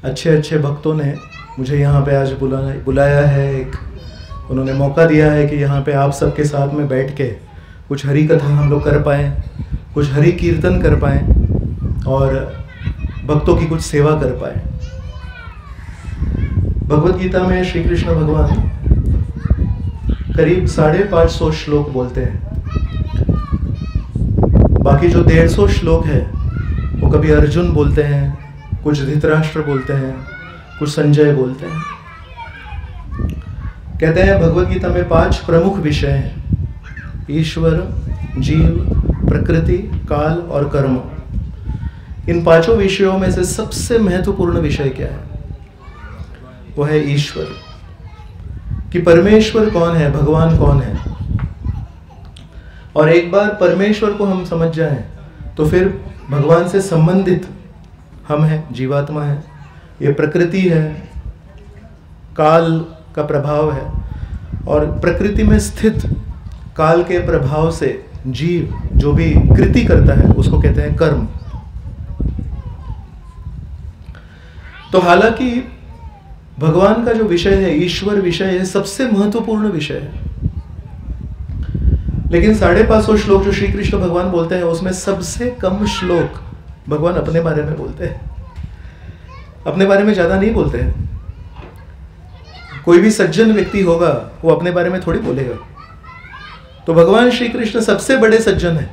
अच्छे अच्छे भक्तों ने मुझे यहाँ पे आज बुलाया है। एक उन्होंने मौका दिया है कि यहाँ पे आप सबके साथ में बैठ के कुछ हरि कथा हम लोग कर पाएँ, कुछ हरि कीर्तन कर पाएँ और भक्तों की कुछ सेवा कर पाएँ। भगवत गीता में श्री कृष्ण भगवान करीब 550 श्लोक बोलते हैं। बाकी जो 150 श्लोक है वो कभी अर्जुन बोलते हैं, कुछ धृतराष्ट्र बोलते हैं, कुछ संजय बोलते हैं। कहते हैं भगवत गीता में 5 प्रमुख विषय हैं: ईश्वर, जीव, प्रकृति, काल और कर्म। इन 5 विषयों में से सबसे महत्वपूर्ण विषय क्या है? वो है ईश्वर, कि परमेश्वर कौन है, भगवान कौन है। और एक बार परमेश्वर को हम समझ जाएं तो फिर भगवान से संबंधित हम हैं, जीवात्मा है, ये प्रकृति है, काल का प्रभाव है, और प्रकृति में स्थित काल के प्रभाव से जीव जो भी कृति करता है उसको कहते हैं कर्म। तो हालांकि भगवान का जो विषय है, ईश्वर विषय है, सबसे महत्वपूर्ण विषय है, लेकिन 550 श्लोक जो श्री कृष्ण भगवान बोलते हैं उसमें सबसे कम श्लोक भगवान अपने बारे में बोलते हैं। अपने बारे में ज्यादा नहीं बोलते हैं। कोई भी सज्जन व्यक्ति होगा वो अपने बारे में थोड़ी बोलेगा। तो भगवान श्री कृष्ण सबसे बड़े सज्जन हैं,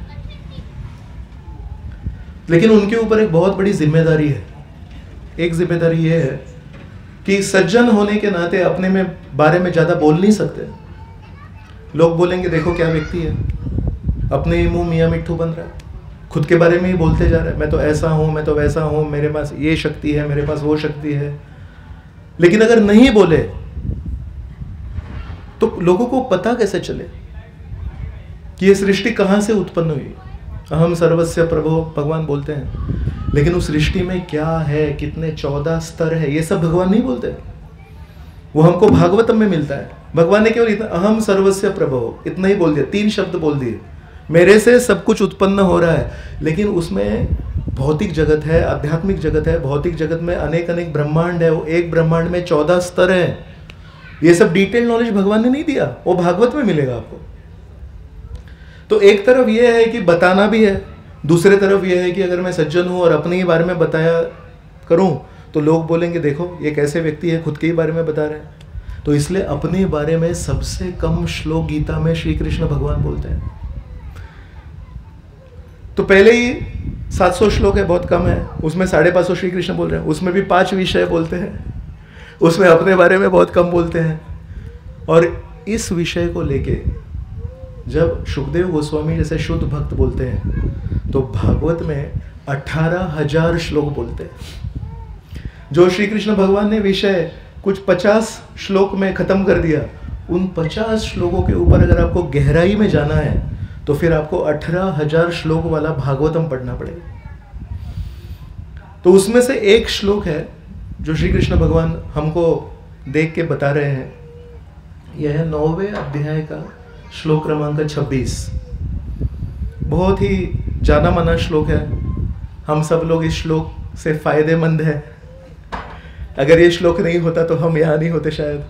लेकिन उनके ऊपर एक बहुत बड़ी जिम्मेदारी है। एक जिम्मेदारी ये है कि सज्जन होने के नाते अपने में बारे में ज्यादा बोल नहीं सकते। लोग बोलेंगे देखो क्या व्यक्ति है, अपने ही मुंह मियाँ मिट्ठू बन रहा है, खुद के बारे में ही बोलते जा रहा है, मैं तो ऐसा हूं, मैं तो वैसा हूं, मेरे पास ये शक्ति है, मेरे पास वो शक्ति है। लेकिन अगर नहीं बोले तो लोगों को पता कैसे चले कि ये सृष्टि कहां से उत्पन्न हुई? अहम सर्वस्य प्रभो भगवान बोलते हैं, लेकिन उस सृष्टि में क्या है, कितने 14 स्तर है, ये सब भगवान नहीं बोलते। वो हमको भागवतम में मिलता है। भगवान ने केवल इतना अहम सर्वस्य प्रभो इतना ही बोल दिया, 3 शब्द बोल दिए, मेरे से सब कुछ उत्पन्न हो रहा है। लेकिन उसमें भौतिक जगत है, आध्यात्मिक जगत है, भौतिक जगत में अनेक अनेक ब्रह्मांड है, वो एक ब्रह्मांड में 14 स्तर है। ये सब डिटेल नॉलेज भगवान ने नहीं दिया, वो भागवत में मिलेगा आपको। तो एक तरफ ये है कि बताना भी है, दूसरे तरफ ये है कि अगर मैं सज्जन हूं और अपने ही बारे में बताया करूं तो लोग बोलेंगे देखो ये कैसे व्यक्ति है, खुद के ही बारे में बता रहे हैं। तो इसलिए अपने बारे में सबसे कम श्लोक गीता में श्री कृष्ण भगवान बोलते हैं। तो पहले ही 700 श्लोक है, बहुत कम है, उसमें 550 श्री कृष्ण बोल रहे हैं, उसमें भी 5 विषय बोलते हैं, उसमें अपने बारे में बहुत कम बोलते हैं। और इस विषय को लेके जब सुखदेव गोस्वामी जैसे शुद्ध भक्त बोलते हैं तो भागवत में 18,000 श्लोक बोलते हैं। जो श्री कृष्ण भगवान ने विषय कुछ 50 श्लोक में खत्म कर दिया, उन 50 श्लोकों के ऊपर अगर आपको गहराई में जाना है तो फिर आपको 18,000 श्लोक वाला भागवतम पढ़ना पड़ेगा। तो उसमें से एक श्लोक है जो श्री कृष्ण भगवान हमको देख के बता रहे हैं। यह है 9वें अध्याय का श्लोक क्रमांक 26। बहुत ही जाना माना श्लोक है, हम सब लोग इस श्लोक से फायदेमंद है। अगर ये श्लोक नहीं होता तो हम यहाँ नहीं होते शायद।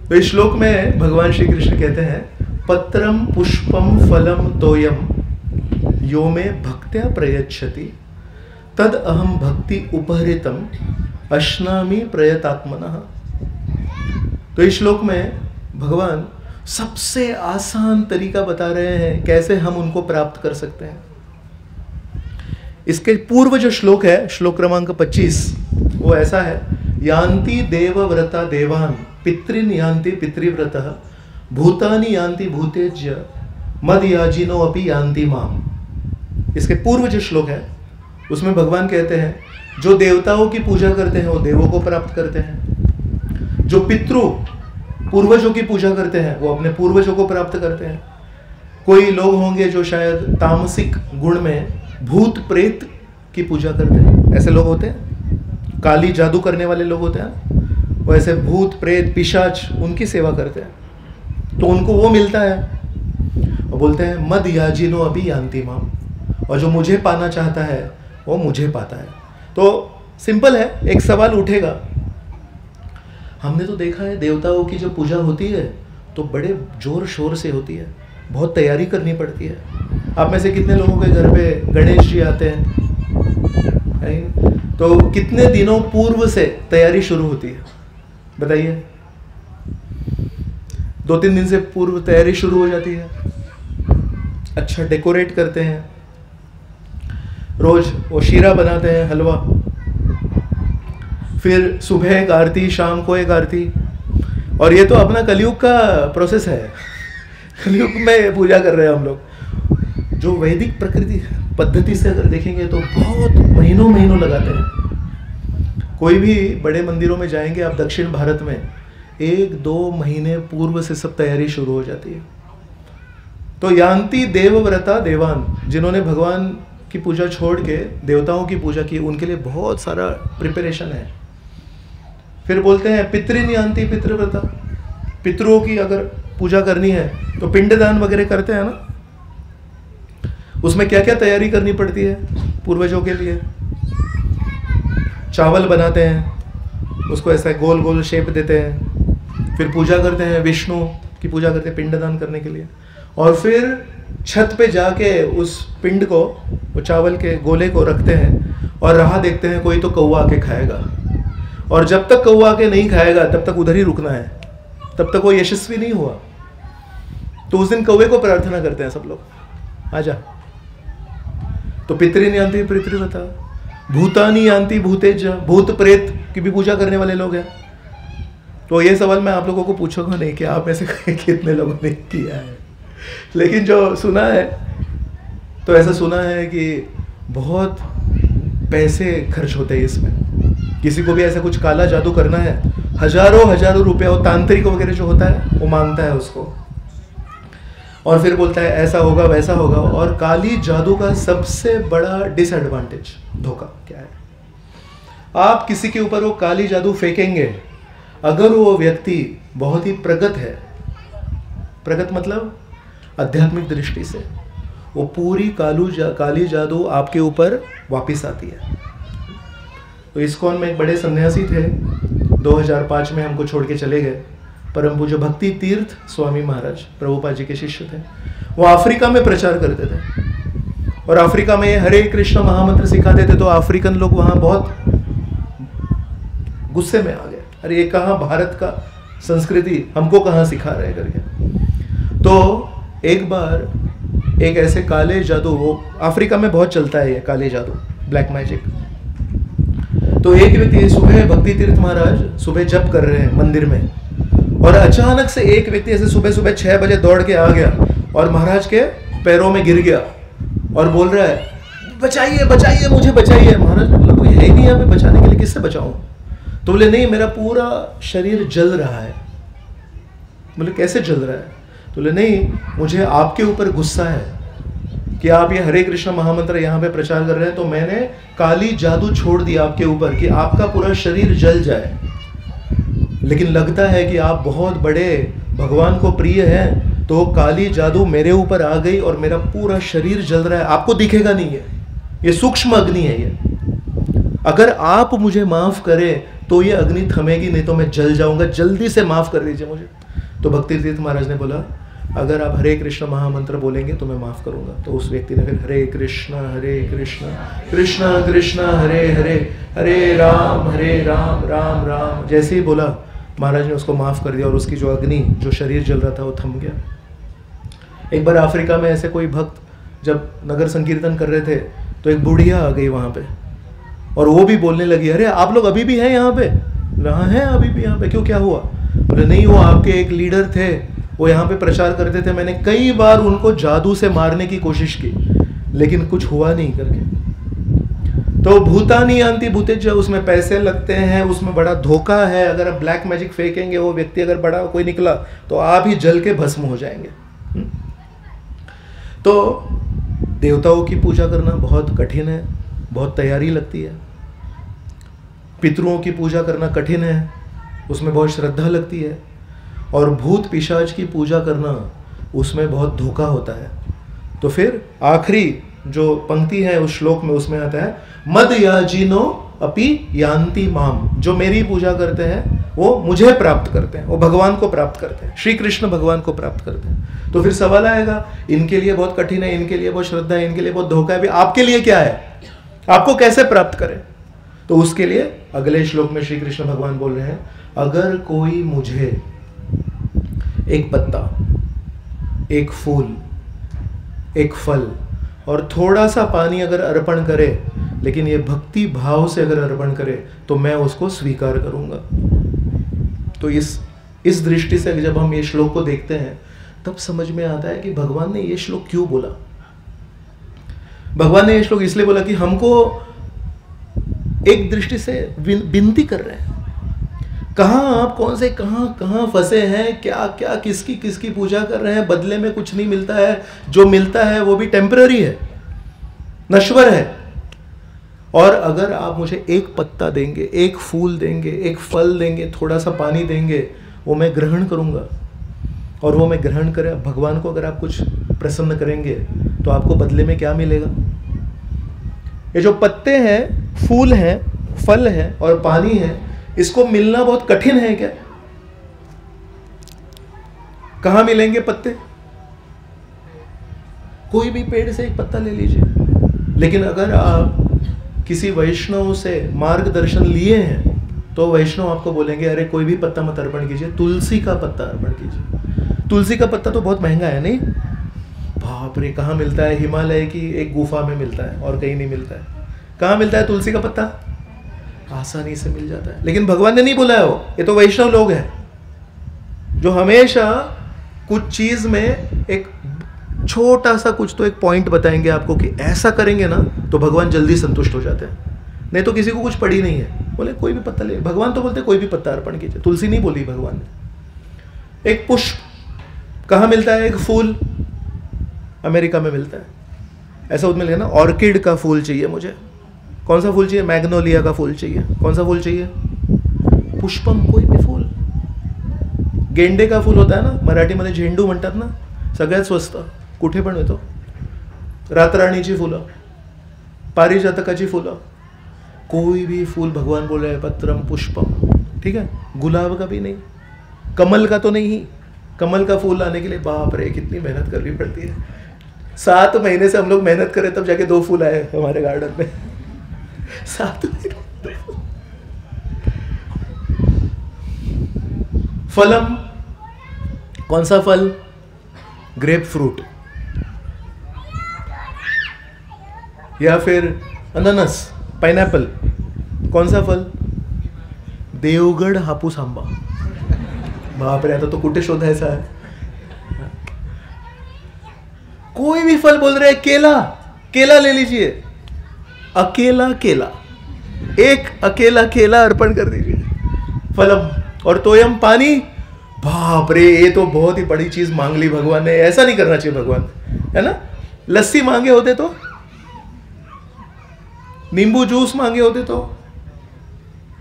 तो इस श्लोक में भगवान श्री कृष्ण कहते हैं, पत्रम पुष्पम फलम तोयम यो में भक्त्या प्रयच्छति तद अहम भक्ति उपहृतम अश्नामि प्रयतात्मनः। तो इस श्लोक में भगवान सबसे आसान तरीका बता रहे हैं कैसे हम उनको प्राप्त कर सकते हैं। इसके पूर्व जो श्लोक है, श्लोक क्रमांक 25, वो ऐसा है, यान्ति देवव्रता देवान पितृन यान्ति पितृव्रतः भूतानि यान्ति भूतेज्य मद याजिनो अपि यान्ति माम। इसके पूर्व जो श्लोक है उसमें भगवान कहते हैं जो देवताओं की पूजा करते हैं वो देवों को प्राप्त करते हैं, जो पितृ पूर्वजों की पूजा करते हैं वो अपने पूर्वजों को प्राप्त करते हैं। कोई लोग होंगे जो शायद तामसिक गुण में भूत प्रेत की पूजा करते हैं, ऐसे लोग होते हैं, काली जादू करने वाले लोग होते हैं, वो ऐसे भूत प्रेत पिशाच उनकी सेवा करते हैं, तो उनको वो मिलता है। और बोलते हैं मद याजिनो अभी यान्ति माम, और जो मुझे पाना चाहता है वो मुझे पाता है। तो सिंपल है, एक सवाल उठेगा। हमने तो देखा है देवताओं की जो पूजा होती है तो बड़े जोर शोर से होती है, बहुत तैयारी करनी पड़ती है। आप में से कितने लोगों के घर पे गणेश जी आते हैं? तो कितने दिनों पूर्व से तैयारी शुरू होती है बताइए? 2-3 दिन से पूर्व तैयारी शुरू हो जाती है। अच्छा डेकोरेट करते हैं, रोज वो शीरा बनाते हैं, हलवा, फिर सुबह एक आरती, शाम को एक आरती। और ये तो अपना कलयुग का प्रोसेस है, कलयुग में पूजा कर रहे हैं हम लोग। जो वैदिक प्रकृति पद्धति से अगर देखेंगे तो बहुत महीनों महीनों लगाते हैं। कोई भी बड़े मंदिरों में जाएंगे आप दक्षिण भारत में, 1-2 महीने पूर्व से सब तैयारी शुरू हो जाती है। तो यान्ति देवव्रता देवान, जिन्होंने भगवान की पूजा छोड़ के देवताओं की पूजा की, उनके लिए बहुत सारा प्रिपरेशन है। फिर बोलते हैं पितृन यान्ति पितृव्रता, पितरों की अगर पूजा करनी है तो पिंडदान वगैरह करते हैं ना, उसमें क्या क्या तैयारी करनी पड़ती है पूर्वजों के लिए। चावल बनाते हैं, उसको ऐसा गोल गोल शेप देते हैं, फिर पूजा करते हैं, विष्णु की पूजा करते हैं पिंडदान करने के लिए। और फिर छत पे जाके उस पिंड को, वो चावल के गोले को रखते हैं और राह देखते हैं कोई तो कौवा आके खाएगा। और जब तक कौवा आके नहीं खाएगा तब तक उधर ही रुकना है, तब तक वो यशस्वी नहीं हुआ। तो उस दिन कौवे को प्रार्थना करते हैं सब लोग, आजा। तो पितृन यान्ति पितृव्रता, भूतानी यान्ति भूतेज, भूत प्रेत की भी पूजा करने वाले लोग हैं। तो ये सवाल मैं आप लोगों को पूछूंगा नहीं कि आप में से कितने लोगों ने किया है, लेकिन जो सुना है तो ऐसा सुना है कि बहुत पैसे खर्च होते हैं इसमें। किसी को भी ऐसा कुछ काला जादू करना है, हजारों रुपया, वो तांत्रिक वगैरह जो होता है वो मांगता है उसको, और फिर बोलता है ऐसा होगा वैसा होगा। और काली जादू का सबसे बड़ा डिसएडवांटेज, धोखा क्या है? आप किसी के ऊपर वो काली जादू फेंकेंगे, अगर वो व्यक्ति बहुत ही प्रगत है, प्रगत मतलब आध्यात्मिक दृष्टि से, वो पूरी काली जादू आपके ऊपर वापिस आती है। तो इस्कॉन में एक बड़े सन्यासी थे, 2005 में हमको छोड़ के चले गए, परम पूज्य भक्ति तीर्थ स्वामी महाराज, प्रभुपाद जी के शिष्य थे। वो अफ्रीका में प्रचार करते थे और अफ्रीका में हरे कृष्ण महामंत्र सिखाते थे। तो अफ्रीकन लोग वहाँ बहुत गुस्से में आ गए, अरे ये कहाँ भारत का संस्कृति, हमको कहाँ सिखा रहे करके। तो एक बार एक ऐसे काले जादू, वो अफ्रीका में बहुत चलता है ये काले जादू, ब्लैक मैजिक। तो एक व्यक्ति, सुबह भक्ति तीर्थ महाराज सुबह जप कर रहे हैं मंदिर में, और अचानक से एक व्यक्ति ऐसे सुबह 6 बजे दौड़ के आ गया और महाराज के पैरों में गिर गया और बोल रहा है बचाइए बचाइए मुझे बचाइए। महाराज बोला कोई है नहीं यहाँ पे बचाने के लिए, किससे बचाऊं? तो बोले नहीं, मेरा पूरा शरीर जल रहा है। बोले कैसे जल रहा है? तो बोले नहीं, मुझे आपके ऊपर गुस्सा है कि आप ये हरे कृष्ण महामंत्र यहाँ पे प्रचार कर रहे हैं, तो मैंने काली जादू छोड़ दिया आपके ऊपर कि आपका पूरा शरीर जल जाए। लेकिन लगता है कि आप बहुत बड़े भगवान को प्रिय हैं, तो काली जादू मेरे ऊपर आ गई और मेरा पूरा शरीर जल रहा है। आपको दिखेगा नहीं है, ये सूक्ष्म अग्नि है ये। अगर आप मुझे माफ करें तो ये अग्नि थमेगी, नहीं तो मैं जल जाऊंगा, जल्दी से माफ कर दीजिए मुझे। तो भक्ति तीर्थ महाराज ने बोला अगर आप हरे कृष्ण महामंत्र बोलेंगे तो मैं माफ करूंगा। तो उस व्यक्ति ने फिर हरे कृष्ण कृष्ण कृष्ण हरे हरे, हरे राम राम राम जैसे ही बोला, महाराज ने उसको माफ कर दिया और उसकी जो अग्नि, जो शरीर जल रहा था, वो थम गया। एक बार अफ्रीका में ऐसे कोई भक्त जब नगर संकीर्तन कर रहे थे तो एक बुढ़िया आ गई वहां पे, और वो भी बोलने लगी अरे आप लोग अभी भी हैं यहाँ पे? हाँ है अभी भी यहाँ पे। क्यों, क्या हुआ? बोले नहीं, वो आपके एक लीडर थे, वो यहाँ पे प्रचार करते थे, मैंने कई बार उनको जादू से मारने की कोशिश की लेकिन कुछ हुआ नहीं करके। तो भूतानी यान्ति भूतेज, उसमें पैसे लगते हैं, उसमें बड़ा धोखा है। अगर आप ब्लैक मैजिक फेंकेंगे, वो व्यक्ति अगर बड़ा कोई निकला तो आप ही जल के भस्म हो जाएंगे। तो देवताओं की पूजा करना बहुत कठिन है, बहुत तैयारी लगती है। पितरों की पूजा करना कठिन है, उसमें बहुत श्रद्धा लगती है। और भूत पिशाच की पूजा करना, उसमें बहुत धोखा होता है। तो फिर आखिरी जो पंक्ति है उस श्लोक में, उसमें आता है मद याजिनो अपि यान्ति माम, जो मेरी पूजा करते हैं वो मुझे प्राप्त करते हैं, वो भगवान को प्राप्त करते हैं, श्री कृष्ण भगवान को प्राप्त करते हैं। तो फिर सवाल आएगा, इनके लिए बहुत कठिन है, इनके लिए बहुत श्रद्धा है, इनके लिए बहुत धोखा है, आपके लिए क्या है, आपको कैसे प्राप्त करें? तो उसके लिए अगले श्लोक में श्री कृष्ण भगवान बोल रहे हैं, अगर कोई मुझे एक पत्ता, एक फूल, एक फल और थोड़ा सा पानी अगर अर्पण करे, लेकिन ये भक्ति भाव से अगर अर्पण करे, तो मैं उसको स्वीकार करूंगा। तो इस दृष्टि से जब हम ये श्लोक को देखते हैं, तब समझ में आता है कि भगवान ने ये श्लोक क्यों बोला। भगवान ने ये श्लोक इसलिए बोला कि हमको एक दृष्टि से विनती कर रहे हैं, कहाँ आप कौन से कहाँ फंसे हैं, क्या क्या किसकी किसकी पूजा कर रहे हैं, बदले में कुछ नहीं मिलता है, जो मिलता है वो भी टेम्पररी है, नश्वर है। और अगर आप मुझे एक पत्ता देंगे, एक फूल देंगे, एक फल देंगे, थोड़ा सा पानी देंगे, वो मैं ग्रहण करूंगा। और वो मैं ग्रहण करें, भगवान को अगर आप कुछ प्रसन्न करेंगे तो आपको बदले में क्या मिलेगा? ये जो पत्ते हैं, फूल हैं, फल हैं और पानी है, इसको मिलना बहुत कठिन है क्या? कहां मिलेंगे पत्ते? कोई भी पेड़ से एक पत्ता ले लीजिए। लेकिन अगर आप किसी वैष्णव से मार्गदर्शन लिए हैं, तो वैष्णव आपको बोलेंगे, अरे कोई भी पत्ता मत अर्पण कीजिए, तुलसी का पत्ता अर्पण कीजिए। तुलसी का पत्ता तो बहुत महंगा है, नहीं? बाप रे, कहाँ मिलता है? हिमालय की एक गुफा में मिलता है और कहीं नहीं मिलता है। कहाँ मिलता है तुलसी का पत्ता? आसानी से मिल जाता है। लेकिन भगवान ने नहीं बोला है वो, ये तो वैष्णव लोग हैं जो हमेशा कुछ चीज में एक छोटा सा कुछ तो एक पॉइंट बताएंगे आपको कि ऐसा करेंगे ना तो भगवान जल्दी संतुष्ट हो जाते हैं। नहीं तो किसी को कुछ पड़ी नहीं है, बोले कोई भी पत्ता ले। भगवान तो बोलते कोई भी पत्ता अर्पण कीजिए, तुलसी नहीं बोली भगवान ने। एक पुष्प कहाँ मिलता है? एक फूल अमेरिका में मिलता है, ऐसा उसमें लेना, ऑर्किड का फूल चाहिए मुझे। कौन सा फूल चाहिए? मैग्नोलिया का फूल चाहिए। कौन सा फूल चाहिए? पुष्पम, कोई भी फूल। गेंडे का फूल होता है ना, मराठीमध्ये झेंडू म्हणतात ना, सगळ्यात स्वस्त, कुठे पण मिळतो। रातराणीची फुलं, पारिजातकाची फुलं, कोई भी फूल भगवान बोल रहे हैं पत्रम पुष्पम, ठीक है? गुलाब का भी नहीं, कमल का तो नहीं। कमल का फूल लाने के लिए बाप रे कितनी मेहनत करनी पड़ती है। 7 महीने से हम लोग मेहनत करें तब जाके 2 फूल आए हमारे गार्डन में। 7 महीने। फलम, कौन सा फल? ग्रेप फ्रूट, या फिर अनानस, पाइनएप्पल। कौन सा फल? देवगढ़ हापूस आंबा। बाप रे, आता तो कुठे शोधायचा है? कोई भी फल बोल रहे हैं। केला, केला ले लीजिए, अकेला केला, एक अकेला केला अर्पण कर दीजिए। फलम और तोयम, पानी। बाप रे, ये तो बहुत ही बड़ी चीज मांग ली भगवान ने। ऐसा नहीं करना चाहिए भगवान, है ना? लस्सी मांगे होते तो, नींबू जूस मांगे होते तो,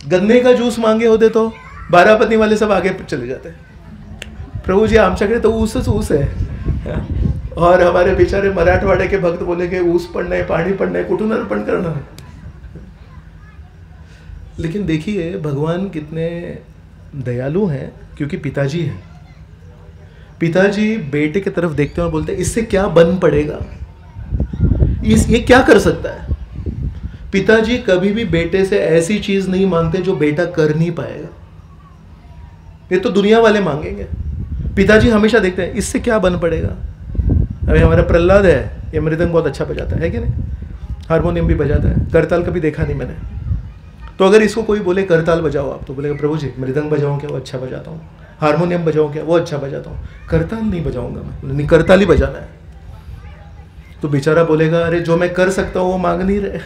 गन्ने का जूस मांगे होते तो, बारापती वाले सब आगे चले जाते। प्रभु जी आमच्याकडे तो ऊसच ऊस है, और हमारे बेचारे मराठवाड़े के भक्त बोलेंगे ऊस पण नाही, पाणी पण नाही, कुठून अर्पण करना है? लेकिन देखिए भगवान कितने दयालु हैं, क्योंकि पिताजी हैं। पिताजी बेटे की तरफ देखते हैं और बोलते हैं इससे क्या बन पड़ेगा, ये क्या कर सकता है? पिताजी कभी भी बेटे से ऐसी चीज नहीं मांगते जो बेटा कर नहीं पाएगा। ये तो दुनिया वाले मांगेंगे। पिताजी हमेशा देखते हैं इससे क्या बन पड़ेगा। अभी हमारा प्रहलाद है, ये मृदंग बहुत अच्छा बजाता है कि नहीं? हारमोनियम भी बजाता है। करताल कभी देखा नहीं मैंने। तो अगर इसको कोई बोले करताल बजाओ आप, तो बोलेगा प्रभु जी मृदंग बजाऊं क्या? वो अच्छा बजाता हूँ। हारमोनियम बजाऊं क्या? वो अच्छा बजाता हूँ। करताल नहीं बजाऊंगा मैं, नहीं करताल ही बजाना है। तो बेचारा बोलेगा अरे जो मैं कर सकता हूँ वो मांग नहीं रहे,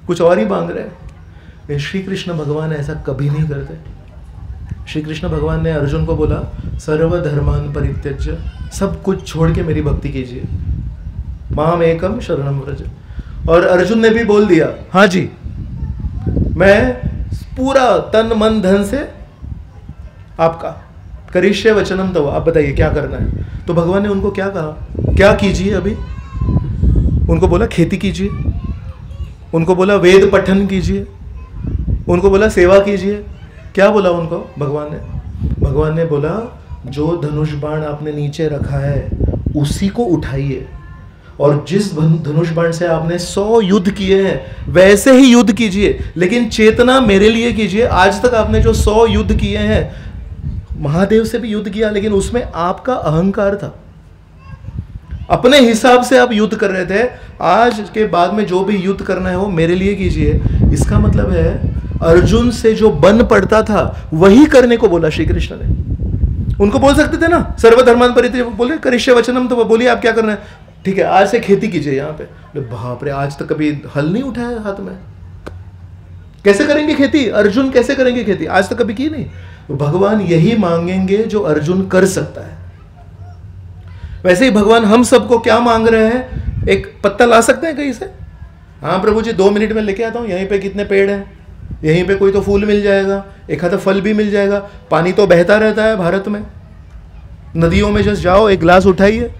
कुछ और ही मांग रहे। श्री कृष्ण भगवान ऐसा कभी नहीं करते। श्री कृष्ण भगवान ने अर्जुन को बोला सर्वधर्मान परित्यज्य, सब कुछ छोड़ के मेरी भक्ति कीजिए, माम एकम शरणम व्रज। और अर्जुन ने भी बोल दिया हाँ जी, मैं पूरा तन मन धन से आपका करिष्य वचनम तव, आप बताइए क्या करना है। तो भगवान ने उनको क्या कहा, क्या कीजिए? अभी उनको बोला खेती कीजिए, उनको बोला वेद पठन कीजिए, उनको बोला सेवा कीजिए। क्या बोला उनको भगवान ने? भगवान ने बोला जो धनुष बाण आपने नीचे रखा है उसी को उठाइए, और जिस धनुष बाण से आपने 100 युद्ध किए हैं वैसे ही युद्ध कीजिए, लेकिन चेतना मेरे लिए कीजिए। आज तक आपने जो 100 युद्ध किए हैं, महादेव से भी युद्ध किया, लेकिन उसमें आपका अहंकार था, अपने हिसाब से आप युद्ध कर रहे थे। आज के बाद में जो भी युद्ध करना है वो मेरे लिए कीजिए। इसका मतलब है अर्जुन से जो बन पड़ता था वही करने को बोला श्री कृष्ण ने। उनको बोल सकते थे ना सर्वधर्मान परित्यज्य, बोले करिष्य वचनम, तो बोलिए आप क्या करना है, ठीक है आज से खेती कीजिए यहाँ पे। बाप रे, आज तक कभी हल नहीं उठाया हाथ में, कैसे करेंगे खेती? अर्जुन कैसे करेंगे खेती? आज तक कभी की नहीं। तो भगवान यही मांगेंगे जो अर्जुन कर सकता है। वैसे ही भगवान हम सबको क्या मांग रहे हैं? एक पत्ता ला सकते हैं कहीं से? हाँ प्रभु जी 2 मिनट में लेके आता हूँ, यहीं पे कितने पेड़ हैं, यहीं पे कोई तो फूल मिल जाएगा, एक आधा फल भी मिल जाएगा, पानी तो बहता रहता है भारत में, नदियों में जस्ट जाओ एक गिलास उठाइए,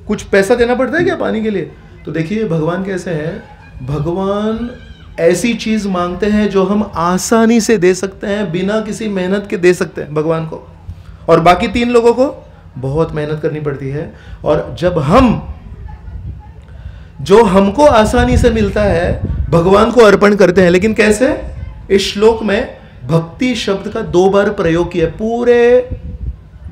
कुछ पैसा देना पड़ता है क्या पानी के लिए? तो देखिए भगवान कैसे हैं, भगवान ऐसी चीज मांगते हैं जो हम आसानी से दे सकते हैं, बिना किसी मेहनत के दे सकते हैं भगवान को, और बाकी 3 लोगों को बहुत मेहनत करनी पड़ती है। और जब हम जो हमको आसानी से मिलता है भगवान को अर्पण करते हैं, लेकिन कैसे? इस श्लोक में भक्ति शब्द का 2 बार प्रयोग किया। पूरे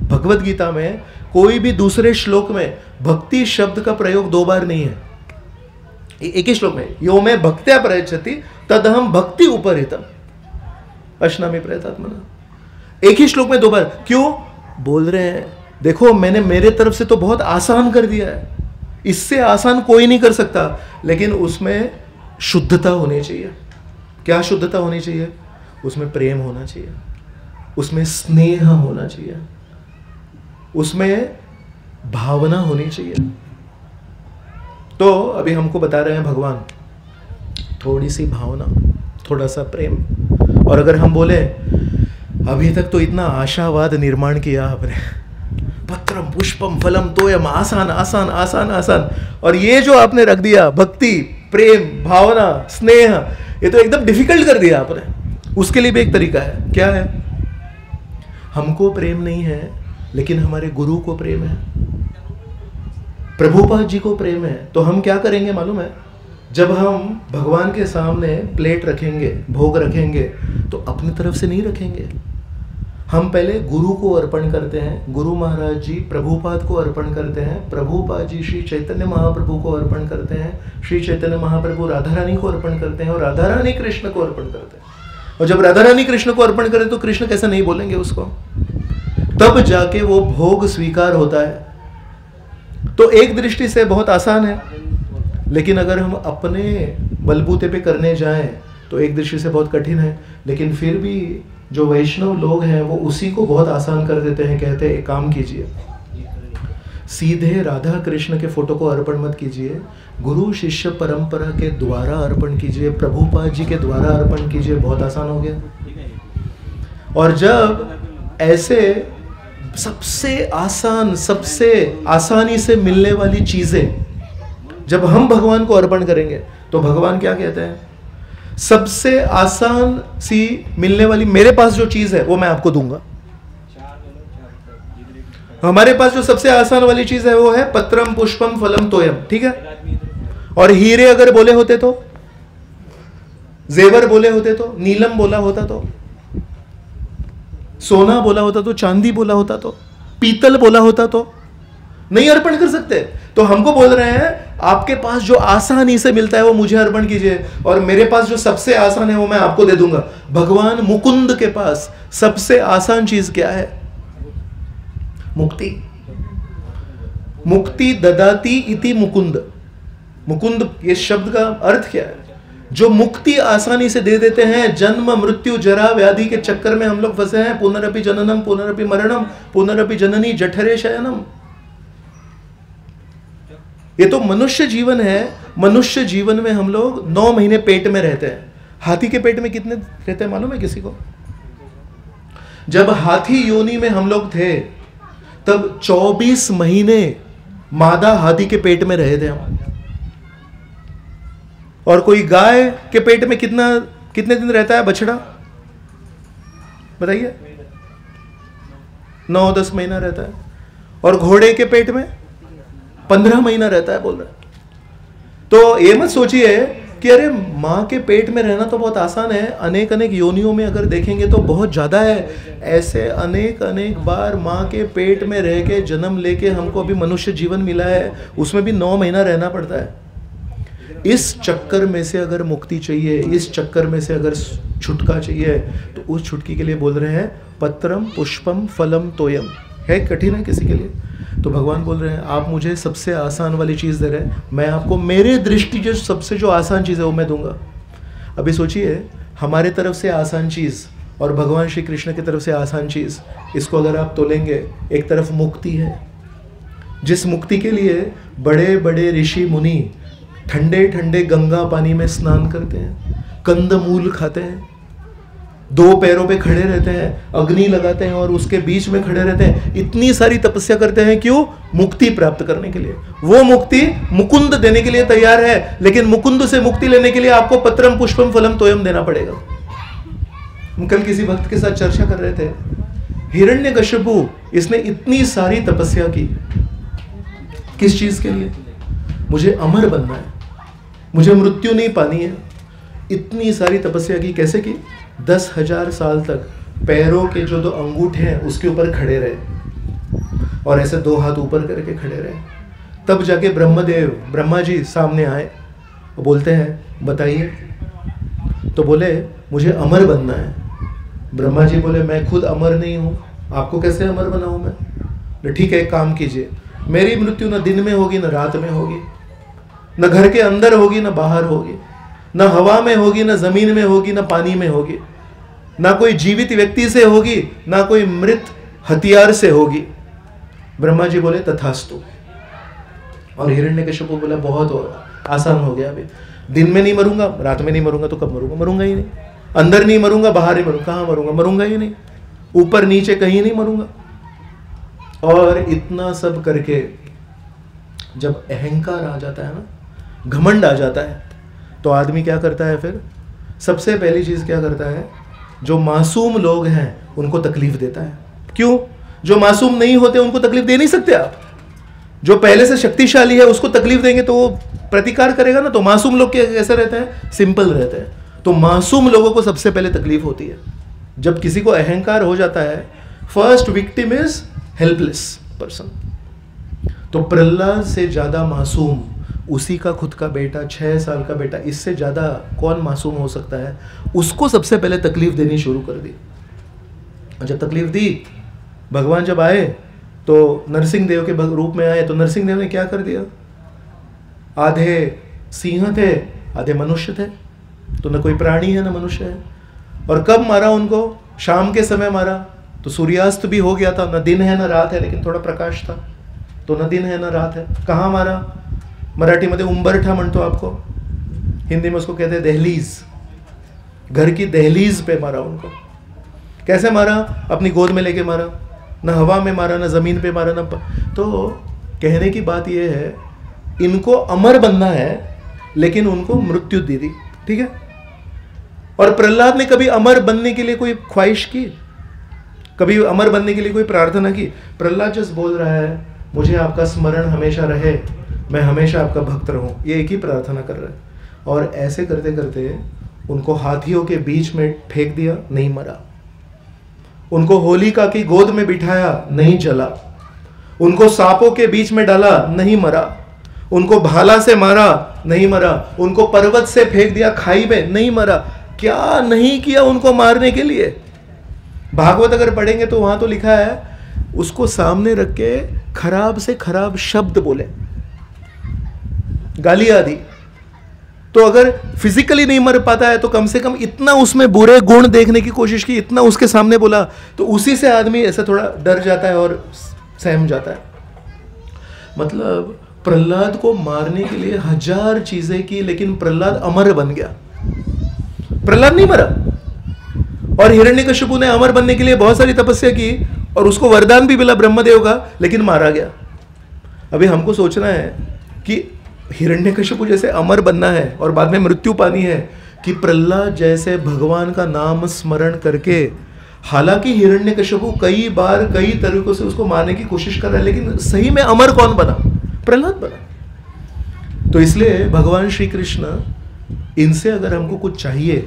भगवत गीता में कोई भी दूसरे श्लोक में भक्ति शब्द का प्रयोग 2 बार नहीं है, एक ही श्लोक में। यो में भक्त्या प्रयच्छति तदहम भक्ति उपरितम अश्नामि प्रयतात्मना। एक ही श्लोक में 2 बार क्यों बोल रहे हैं? देखो मैंने मेरे तरफ से तो बहुत आसान कर दिया है, इससे आसान कोई नहीं कर सकता, लेकिन उसमें शुद्धता होनी चाहिए। क्या शुद्धता होनी चाहिए? उसमें प्रेम होना चाहिए, उसमें स्नेह होना चाहिए, उसमें भावना होनी चाहिए। तो अभी हमको बता रहे हैं भगवान, थोड़ी सी भावना, थोड़ा सा प्रेम। और अगर हम बोले अभी तक तो इतना आशावाद निर्माण किया आपने, पत्रम पुष्पम फलम तोयम, आसान आसान आसान आसान, और ये जो आपने रख दिया भक्ति प्रेम भावना स्नेह, ये तो एकदम डिफिकल्ट कर दिया आपने। उसके लिए भी एक तरीका है। क्या है? हमको प्रेम नहीं है, लेकिन हमारे गुरु को प्रेम है, प्रभुपाद जी को प्रेम है। तो हम क्या करेंगे मालूम है? जब हम भगवान के सामने प्लेट रखेंगे, भोग रखेंगे, तो अपनी तरफ से नहीं रखेंगे, हम पहले गुरु को अर्पण करते हैं। गुरु महाराज जी प्रभुपाद को अर्पण करते हैं, प्रभुपाद जी श्री चैतन्य महाप्रभु को अर्पण करते हैं, श्री चैतन्य महाप्रभु राधा रानी को अर्पण करते हैं, और राधा रानी कृष्ण को अर्पण करते हैं। और जब राधा रानी कृष्ण को अर्पण करें तो कृष्ण कैसे नहीं बोलेंगे उसको? तब जाके वो भोग स्वीकार होता है। तो एक दृष्टि से बहुत आसान है, लेकिन अगर हम अपने बलबूते पे करने जाएं तो एक दृष्टि से बहुत कठिन है। लेकिन फिर भी जो वैष्णव लोग हैं वो उसी को बहुत आसान कर देते हैं। कहते हैं एक काम कीजिए, सीधे राधा कृष्ण के फोटो को अर्पण मत कीजिए, गुरु शिष्य परंपरा के द्वारा अर्पण कीजिए, प्रभुपाद जी के द्वारा अर्पण कीजिए। बहुत आसान हो गया। और जब ऐसे सबसे आसान, सबसे आसानी से मिलने वाली चीजें जब हम भगवान को अर्पण करेंगे तो भगवान क्या कहते हैं? सबसे आसान सी मिलने वाली मेरे पास जो चीज है वो मैं आपको दूंगा। हमारे पास जो सबसे आसान वाली चीज है वो है पत्रम पुष्पम फलम तोयम, ठीक है? और हीरे अगर बोले होते तो, जेवर बोले होते तो, नीलम बोला होता तो, सोना बोला होता तो, चांदी बोला होता तो, पीतल बोला होता तो नहीं अर्पण कर सकते। तो हमको बोल रहे हैं आपके पास जो आसानी से मिलता है वो मुझे अर्पण कीजिए, और मेरे पास जो सबसे आसान है वो मैं आपको दे दूंगा। भगवान मुकुंद के पास सबसे आसान चीज क्या है? मुक्ति। मुक्ति ददाती इति मुकुंद। मुकुंद ये शब्द का अर्थ क्या है? जो मुक्ति आसानी से दे देते हैं। जन्म मृत्यु जरा व्याधि के चक्कर में हम लोग फंसे हैं। पुनरपि जननम पुनरपि मरणम पुनरपि जननी जठरे शयनम। ये तो मनुष्य जीवन है। मनुष्य जीवन में हम लोग 9 महीने पेट में रहते हैं। हाथी के पेट में कितने रहते हैं मालूम है किसी को? जब हाथी योनि में हम लोग थे तब 24 महीने मादा हाथी के पेट में रहे थे हम। और कोई गाय के पेट में कितना कितने दिन रहता है बछड़ा, बताइए? 9-10 महीना रहता है। और घोड़े के पेट में 15 महीना रहता है, बोल रहे हैं। तो ये मत सोचिए कि अरे माँ के पेट में रहना तो बहुत आसान है, अनेक अनेक योनियों में अगर देखेंगे तो बहुत ज़्यादा है। ऐसे अनेक अनेक बार माँ के पेट में रह के जन्म लेके हमको अभी मनुष्य जीवन मिला है, उसमें भी 9 महीना रहना पड़ता है। इस चक्कर में से अगर मुक्ति चाहिए, इस चक्कर में से अगर छुटका चाहिए, तो उस छुटकी के लिए बोल रहे हैं पत्रम पुष्पम फलम तोयम। है कठिन है किसी के लिए, तो भगवान बोल रहे हैं आप मुझे सबसे आसान वाली चीज़ दे रहे हैं, मैं आपको मेरे दृष्टि जो सबसे जो आसान चीज़ है वो मैं दूंगा। अभी सोचिए, हमारे तरफ से आसान चीज़ और भगवान श्री कृष्ण की तरफ से आसान चीज़, इसको अगर आप तोलेंगे, एक तरफ मुक्ति है, जिस मुक्ति के लिए बड़े बड़े ऋषि मुनि ठंडे ठंडे गंगा पानी में स्नान करते हैं, कंदमूल खाते हैं, 2 पैरों पे खड़े रहते हैं, अग्नि लगाते हैं और उसके बीच में खड़े रहते हैं, इतनी सारी तपस्या करते हैं। क्यों? मुक्ति प्राप्त करने के लिए। वो मुक्ति मुकुंद देने के लिए तैयार है, लेकिन मुकुंद से मुक्ति लेने के लिए आपको पत्रम पुष्पम फलम तोयम देना पड़ेगा। हम कल किसी भक्त के साथ चर्चा कर रहे थे, हिरण्यकशिपु, इसने इतनी सारी तपस्या की, किस चीज के लिए? मुझे अमर बनना है, मुझे मृत्यु नहीं पानी है। इतनी सारी तपस्या की, कैसे की? 10,000 साल तक पैरों के जो 2 अंगूठे हैं उसके ऊपर खड़े रहे और ऐसे 2 हाथ ऊपर करके खड़े रहे। तब जाके ब्रह्मा जी सामने आए और बोलते हैं बताइए। तो बोले मुझे अमर बनना है। ब्रह्मा जी बोले मैं खुद अमर नहीं हूँ, आपको कैसे अमर बनाऊँ मैं? ठीक है, एक काम कीजिए, मेरी मृत्यु न दिन में होगी न रात में होगी, न घर के अंदर होगी न बाहर होगी, न हवा में होगी न जमीन में होगी न पानी में होगी, ना कोई जीवित व्यक्ति से होगी ना कोई मृत हथियार से होगी। ब्रह्मा जी बोले तथास्तु। और हिरण्यकशिपु बोला बहुत आसान हो गया, अभी दिन में नहीं मरूंगा, रात में नहीं मरूंगा तो कब मरूंगा? मरूंगा ही नहीं। अंदर नहीं मरूंगा, बाहर नहीं मरूंगा, कहाँ मरूंगा? मरूंगा ही नहीं, ऊपर नीचे कहीं नहीं मरूंगा। और इतना सब करके जब अहंकार आ जाता है ना, घमंड आ जाता है, तो आदमी क्या करता है फिर? सबसे पहली चीज क्या करता है? जो मासूम लोग हैं उनको तकलीफ देता है। क्यों? जो मासूम नहीं होते उनको तकलीफ दे नहीं सकते आप। जो पहले से शक्तिशाली है उसको तकलीफ देंगे तो वो प्रतिकार करेगा ना। तो मासूम लोग कैसे रहते हैं? सिंपल रहते हैं। तो मासूम लोगों को सबसे पहले तकलीफ होती है। जब किसी को अहंकार हो जाता है, first victim is helpless person. तो प्रहलाद से ज्यादा मासूम उसी का खुद का बेटा, 6 साल का बेटा, इससे ज्यादा कौन मासूम हो सकता है? उसको सबसे पहले तकलीफ देनी शुरू कर दी। जब तकलीफ दी, भगवान जब आए तो नरसिंह देव के रूप में आए, तो नरसिंह देव ने क्या कर दिया? आधे सिंह थे, आधे मनुष्य थे, तो न कोई प्राणी है न मनुष्य है। और कब मारा उनको? शाम के समय मारा, तो सूर्यास्त भी हो गया था, न दिन है न रात है, लेकिन थोड़ा प्रकाश था, तो न दिन है न रात है। कहाँ मारा? मराठी में उंबरठा म्हणतो आपको, हिंदी में उसको कहते हैं दहलीज। घर की दहलीज पे मारा उनको। कैसे मारा? अपनी गोद में लेके मारा, न हवा में मारा, न जमीन पे मारा, न तो कहने की बात यह है, इनको अमर बनना है लेकिन उनको मृत्यु दे दी। ठीक है। और प्रहलाद ने कभी अमर बनने के लिए कोई ख्वाहिश की? कभी अमर बनने के लिए कोई प्रार्थना की? प्रहलाद जस्ट बोल रहा है मुझे आपका स्मरण हमेशा रहे, मैं हमेशा आपका भक्त रहूं, ये एक ही प्रार्थना कर रहा है। और ऐसे करते करते उनको हाथियों के बीच में फेंक दिया, नहीं मरा। उनको होलिका की गोद में बिठाया, नहीं जला। उनको सांपों के बीच में डाला, नहीं मरा। उनको भाला से मारा, नहीं मरा। उनको पर्वत से फेंक दिया खाई में, नहीं मरा। क्या नहीं किया उनको मारने के लिए? भागवत अगर पढ़ेंगे तो वहां तो लिखा है उसको सामने रख के खराब से खराब शब्द बोले, गालियां दी। तो अगर फिजिकली नहीं मर पाता है तो कम से कम इतना उसमें बुरे गुण देखने की कोशिश की, इतना उसके सामने बोला, तो उसी से आदमी ऐसा थोड़ा डर जाता है और सहम जाता है। मतलब प्रहलाद को मारने के लिए 1000 चीजें की, लेकिन प्रहलाद अमर बन गया। प्रहलाद नहीं मरा। और हिरण्यकशिपु ने अमर बनने के लिए बहुत सारी तपस्या की और उसको वरदान भी मिला ब्रह्मदेव का, लेकिन मारा गया। अभी हमको सोचना है कि हिरण्यकशिपु जैसे अमर बनना है और बाद में मृत्यु पानी है, कि प्रहलाद जैसे भगवान का नाम स्मरण करके, हालांकि हिरण्यकशिपु कई बार कई तरीकों से उसको मारने की कोशिश कर रहा है, लेकिन सही में अमर कौन बना? प्रहलाद बना। तो इसलिए भगवान श्री कृष्ण, इनसे अगर हमको कुछ चाहिए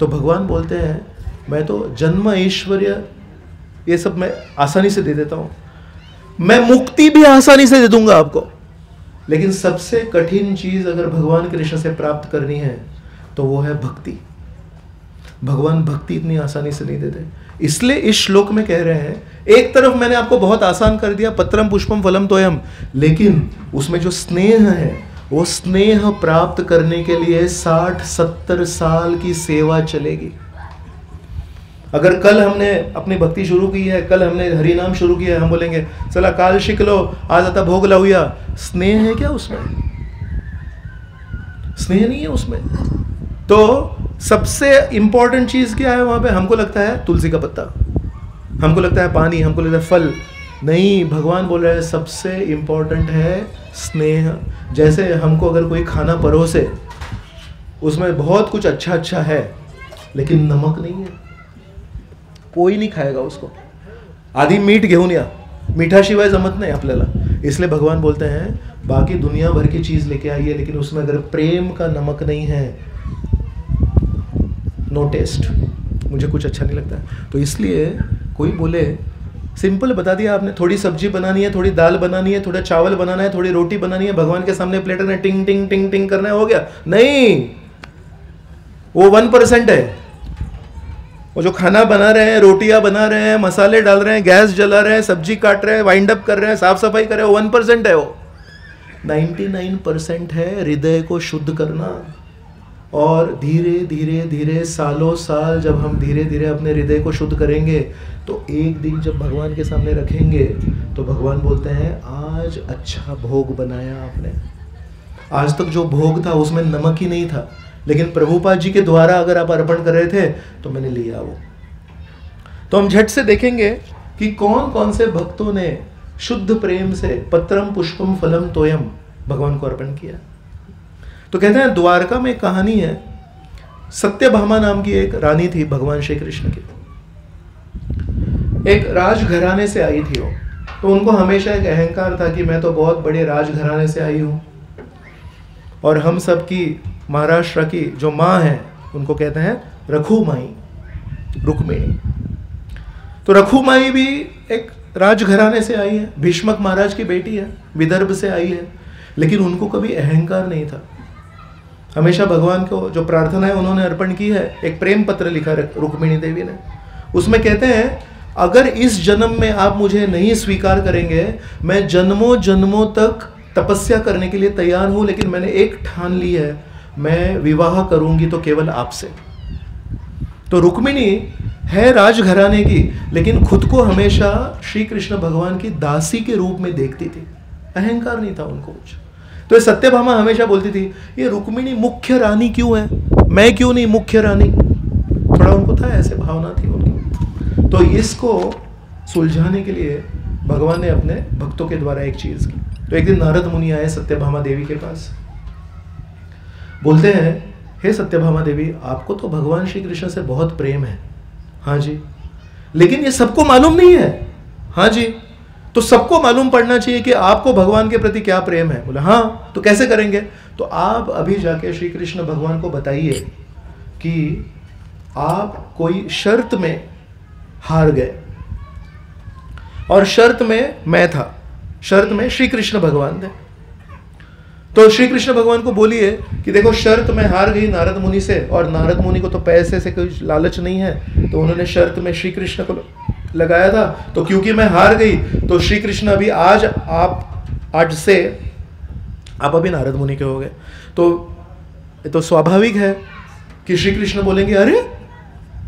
तो भगवान बोलते हैं मैं तो जन्म ऐश्वर्य ये सब मैं आसानी से दे देता हूं, मैं मुक्ति भी आसानी से दे दूंगा आपको, लेकिन सबसे कठिन चीज अगर भगवान कृष्ण से प्राप्त करनी है तो वो है भक्ति। भगवान भक्ति इतनी आसानी से नहीं देते। इसलिए इस श्लोक में कह रहे हैं, एक तरफ मैंने आपको बहुत आसान कर दिया, पत्रम पुष्पम फलम तोयम, लेकिन उसमें जो स्नेह है वो स्नेह प्राप्त करने के लिए 60-70 साल की सेवा चलेगी। अगर कल हमने अपनी भक्ति शुरू की है, कल हमने हरि नाम शुरू किया है, हम बोलेंगे चला काल शिकलो आज आता भोग लाऊया, स्नेह है क्या उसमें? स्नेह नहीं है उसमें। तो सबसे इंपॉर्टेंट चीज क्या है वहां पे? हमको लगता है तुलसी का पत्ता, हमको लगता है पानी, हमको लगता है फल। नहीं, भगवान बोल रहे हैं सबसे इंपॉर्टेंट है स्नेह। जैसे हमको अगर कोई खाना परोसे, उसमें बहुत कुछ अच्छा अच्छा है लेकिन नमक नहीं है, कोई नहीं खाएगा उसको। आधी मीठ घेऊन या, मिठाशिवाय जमत नाही आपल्याला। इसलिए भगवान बोलते हैं बाकी दुनिया भर की चीज लेके आइए, लेकिन उसमें अगर प्रेम का नमक नहीं है, नो टेस्ट, मुझे कुछ अच्छा नहीं लगता है। तो इसलिए कोई बोले, सिंपल बता दिया आपने, थोड़ी सब्जी बनानी है, थोड़ी दाल बनानी है, थोड़ा चावल बनाना है, थोड़ी रोटी बनानी है, भगवान के सामने प्लेटर में टिंग टिंग टिंग टिंग करना है, हो गया? नहीं, वो 1% है। वो जो खाना बना रहे हैं, रोटियां बना रहे हैं, मसाले डाल रहे हैं, गैस जला रहे हैं, सब्जी काट रहे हैं, वाइंड अप कर रहे हैं, साफ सफाई कर रहे हैं, 1% है। वो 99% है हृदय को शुद्ध करना। और धीरे धीरे धीरे सालों साल जब हम धीरे धीरे अपने हृदय को शुद्ध करेंगे, तो एक दिन जब भगवान के सामने रखेंगे तो भगवान बोलते हैं आज अच्छा भोग बनाया आपने। आज तक जो भोग था उसमें नमक ही नहीं था, लेकिन प्रभुपाद जी के द्वारा अगर आप अर्पण कर रहे थे तो मैंने लिया वो। तो हम झट से देखेंगे कि कौन कौन से भक्तों ने शुद्ध प्रेम से पत्रम पुष्पम फलम तोयम भगवान को अर्पण किया। तो कहते हैं द्वारका में एक कहानी है, सत्यभामा नाम की एक रानी थी भगवान श्री कृष्ण की। एक राजघराने से आई थी वो। तो उनको हमेशा एक अहंकार था कि मैं तो बहुत बड़े राजघराने से आई हूँ, और हम सब की महाराष्ट्र की जो माँ है उनको कहते हैं रखुमाई, रुक्मिणी। तो रखुमाई भी एक राजघराने से आई है, भीष्मक महाराज की बेटी है, विदर्भ से आई है, लेकिन उनको कभी अहंकार नहीं था। हमेशा भगवान को जो प्रार्थना है उन्होंने अर्पण की है। एक प्रेम पत्र लिखा रुक्मिणी देवी ने, उसमें कहते हैं अगर इस जन्म में आप मुझे नहीं स्वीकार करेंगे, मैं जन्मों जन्मों तक तपस्या करने के लिए तैयार हूं, लेकिन मैंने एक ठान ली है, मैं विवाह करूंगी तो केवल आपसे। तो रुक्मिणी है राजघराने की, लेकिन खुद को हमेशा श्री कृष्ण भगवान की दासी के रूप में देखती थी, अहंकार नहीं था उनको कुछ। तो सत्यभामा हमेशा बोलती थी ये रुक्मिणी मुख्य रानी क्यों है, मैं क्यों नहीं मुख्य रानी, थोड़ा उनको था, ऐसे भावना थी उनकी। तो इसको सुलझाने के लिए भगवान ने अपने भक्तों के द्वारा एक चीज की। तो एक दिन नारद मुनि आए सत्यभामा देवी के पास, बोलते हैं हे सत्यभामा देवी, आपको तो भगवान श्री कृष्ण से बहुत प्रेम है। हाँ जी, लेकिन ये सबको मालूम नहीं है। हाँ जी, तो सबको मालूम पड़ना चाहिए कि आपको भगवान के प्रति क्या प्रेम है। बोला हाँ, तो कैसे करेंगे? तो आप अभी जाके श्री कृष्ण भगवान को बताइए कि आप कोई शर्त में हार गए, और शर्त में मैं था, शर्त में श्री कृष्ण भगवान थे। तो श्री कृष्ण भगवान को बोलिए कि देखो शर्त में हार गई नारद मुनि से, और नारद मुनि को तो पैसे से कोई लालच नहीं है, तो उन्होंने शर्त में श्री कृष्ण को लगाया था। तो क्योंकि मैं हार गई तो श्री कृष्ण अभी आज से आप अभी नारद मुनि के हो गए। तो स्वाभाविक है कि श्री कृष्ण बोलेंगे अरे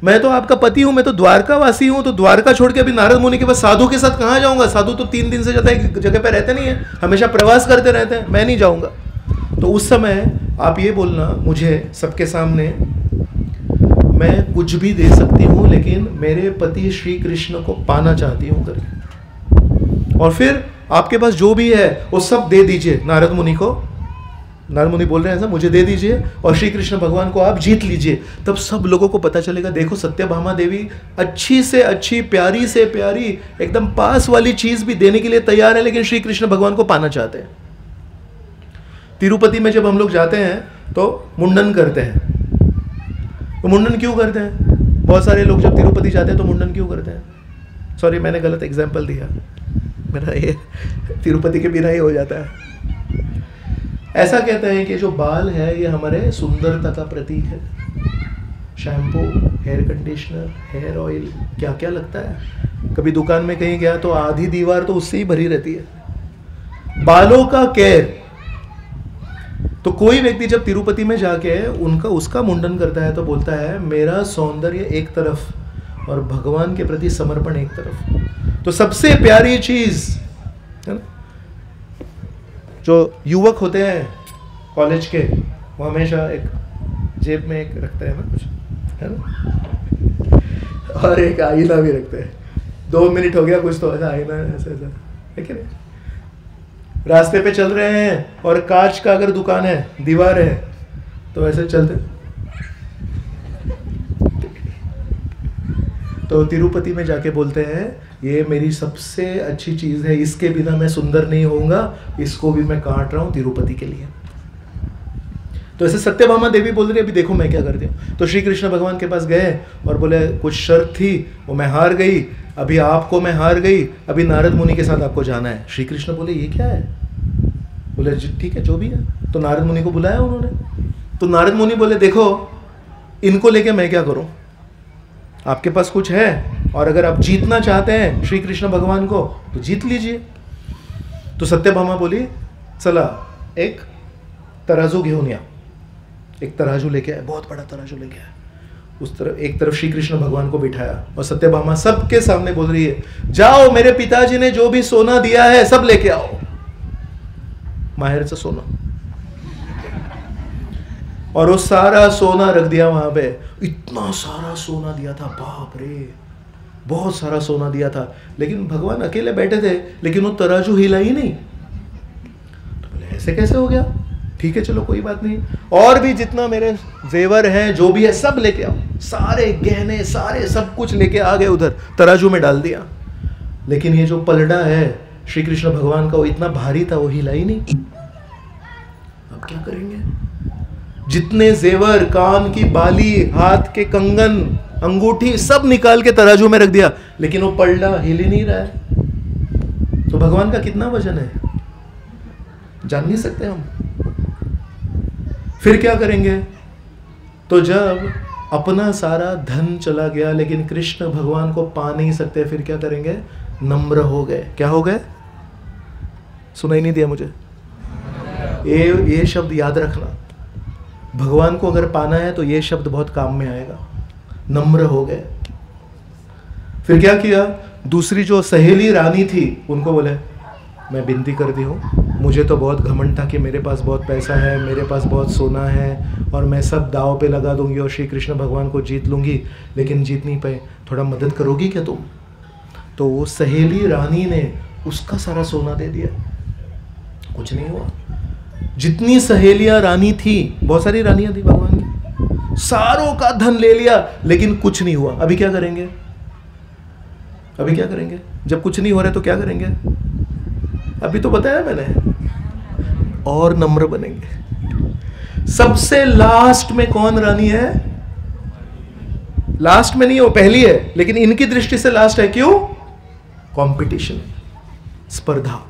मैं तो आपका पति हूं, मैं तो द्वारका वासी हूं, तो द्वारका छोड़ के अभी नारद मुनि के पास साधु के साथ कहां जाऊंगा? साधु तो 3 दिन से ज्यादा एक जगह पे रहते नहीं है, हमेशा प्रवास करते रहते हैं, मैं नहीं जाऊंगा। तो उस समय आप ये बोलना मुझे सबके सामने, मैं कुछ भी दे सकती हूं, लेकिन मेरे पति श्री कृष्ण को पाना चाहती हूं करके, और फिर आपके पास जो भी है वो सब दे दीजिए नारद मुनि को, नारद मुनि बोल रहे हैं ऐसा, मुझे दे दीजिए और श्री कृष्ण भगवान को आप जीत लीजिए। तब सब लोगों को पता चलेगा, देखो सत्यभामा देवी अच्छी से अच्छी, प्यारी से प्यारी, एकदम पास वाली चीज भी देने के लिए तैयार है, लेकिन श्री कृष्ण भगवान को पाना चाहते हैं। तिरुपति में जब हम लोग जाते हैं तो मुंडन करते हैं। तो मुंडन क्यों करते हैं? बहुत सारे लोग जब तिरुपति जाते हैं तो मुंडन क्यों करते हैं? सॉरी, मैंने गलत एग्जाम्पल दिया, मेरा ये तिरुपति के बिना ही हो जाता है। ऐसा कहते हैं कि जो बाल है ये हमारे सुंदरता का प्रतीक है। Shampoo, hair conditioner, hair oil, क्या क्या लगता है। कभी दुकान में कहीं गया तो आधी दीवार तो उससे ही भरी रहती है। बालों का केयर। तो कोई व्यक्ति जब तिरुपति में जाके उसका मुंडन करता है तो बोलता है मेरा सौंदर्य एक तरफ और भगवान के प्रति समर्पण एक तरफ। तो सबसे प्यारी चीज है ना, जो युवक होते हैं कॉलेज के, वो हमेशा एक जेब में एक रखते हैं ना कुछ, है ना, और एक आईना भी रखते हैं। 2 मिनट हो गया कुछ तो ऐसा आईना ऐसा ऐसा है कि नहीं। रास्ते पे चल रहे हैं और कांच का अगर दुकान है, दीवार है, तो ऐसे चलते। तो तिरुपति में जाके बोलते हैं ये मेरी सबसे अच्छी चीज है, इसके बिना मैं सुंदर नहीं होऊंगा, इसको भी मैं काट रहा हूं तिरुपति के लिए। तो ऐसे सत्यभामा देवी बोल रही है अभी देखो मैं क्या करती हूँ। तो श्री कृष्ण भगवान के पास गए और बोले कुछ शर्त थी, वो मैं हार गई, अभी आपको मैं हार गई, अभी नारद मुनि के साथ आपको जाना है। श्री कृष्ण बोले ये क्या है? बोले ठीक है जो भी है। तो नारद मुनि को बुलाया उन्होंने। तो नारद मुनि बोले देखो इनको लेके मैं क्या करूं, आपके पास कुछ है और अगर आप जीतना चाहते हैं श्री कृष्ण भगवान को तो जीत लीजिए। तो सत्यभामा बोली चला एक तराजू घेऊन या। एक तराजू लेके आए, बहुत बड़ा तराजू लेके आए। उस तरफ एक तरफ श्री कृष्ण भगवान को बिठाया और सत्यभामा सबके सामने बोल रही है जाओ मेरे पिताजी ने जो भी सोना दिया है सब लेके आओ, माहिर से सोना। और वो सारा सोना रख दिया वहां पे। इतना सारा सोना दिया था, बाप रे, बहुत सारा सोना दिया था। लेकिन भगवान अकेले बैठे थे, लेकिन वो तराजू हिला ही नहीं। तो बोले ऐसे कैसे हो गया? ठीक है चलो कोई बात नहीं, और भी जितना मेरे जेवर हैं जो भी है सब लेके आओ। सारे गहने सारे सब कुछ लेके आ गए, उधर तराजू में डाल दिया। लेकिन ये जो पलड़ा है श्री कृष्ण भगवान का वो इतना भारी था, वो हिला ही नहीं। अब क्या करेंगे? जितने जेवर, कान की बाली, हाथ के कंगन, अंगूठी सब निकाल के तराजू में रख दिया, लेकिन वो पलड़ा हिल ही नहीं रहा है। तो भगवान का कितना वजन है जान नहीं सकते हम। फिर क्या करेंगे? तो जब अपना सारा धन चला गया लेकिन कृष्ण भगवान को पा नहीं सकते, फिर क्या करेंगे? नम्र हो गए। क्या हो गए? सुनाई नहीं दिया मुझे। ये शब्द याद रखना, भगवान को अगर पाना है तो ये शब्द बहुत काम में आएगा। नम्र हो गए। फिर क्या किया? दूसरी जो सहेली रानी थी उनको बोले मैं विनती करती हूँ, मुझे तो बहुत घमंड था कि मेरे पास बहुत पैसा है, मेरे पास बहुत सोना है और मैं सब दाव पे लगा दूंगी और श्री कृष्ण भगवान को जीत लूंगी, लेकिन जीत नहीं पाए, थोड़ा मदद करोगी क्या तुम? तो वो सहेली रानी ने उसका सारा सोना दे दिया, कुछ नहीं हुआ। जितनी सहेलियां रानी थी, बहुत सारी रानियां थी भगवान की, सारों का धन ले लिया लेकिन कुछ नहीं हुआ। अभी क्या करेंगे? अभी क्या करेंगे? जब कुछ नहीं हो रहा तो क्या करेंगे? अभी तो बताया मैंने, और नम्र बनेंगे। सबसे लास्ट में कौन रानी है? लास्ट में नहीं, वो पहली है, लेकिन इनकी दृष्टि से लास्ट है। क्यों? कंपटीशन, स्पर्धा।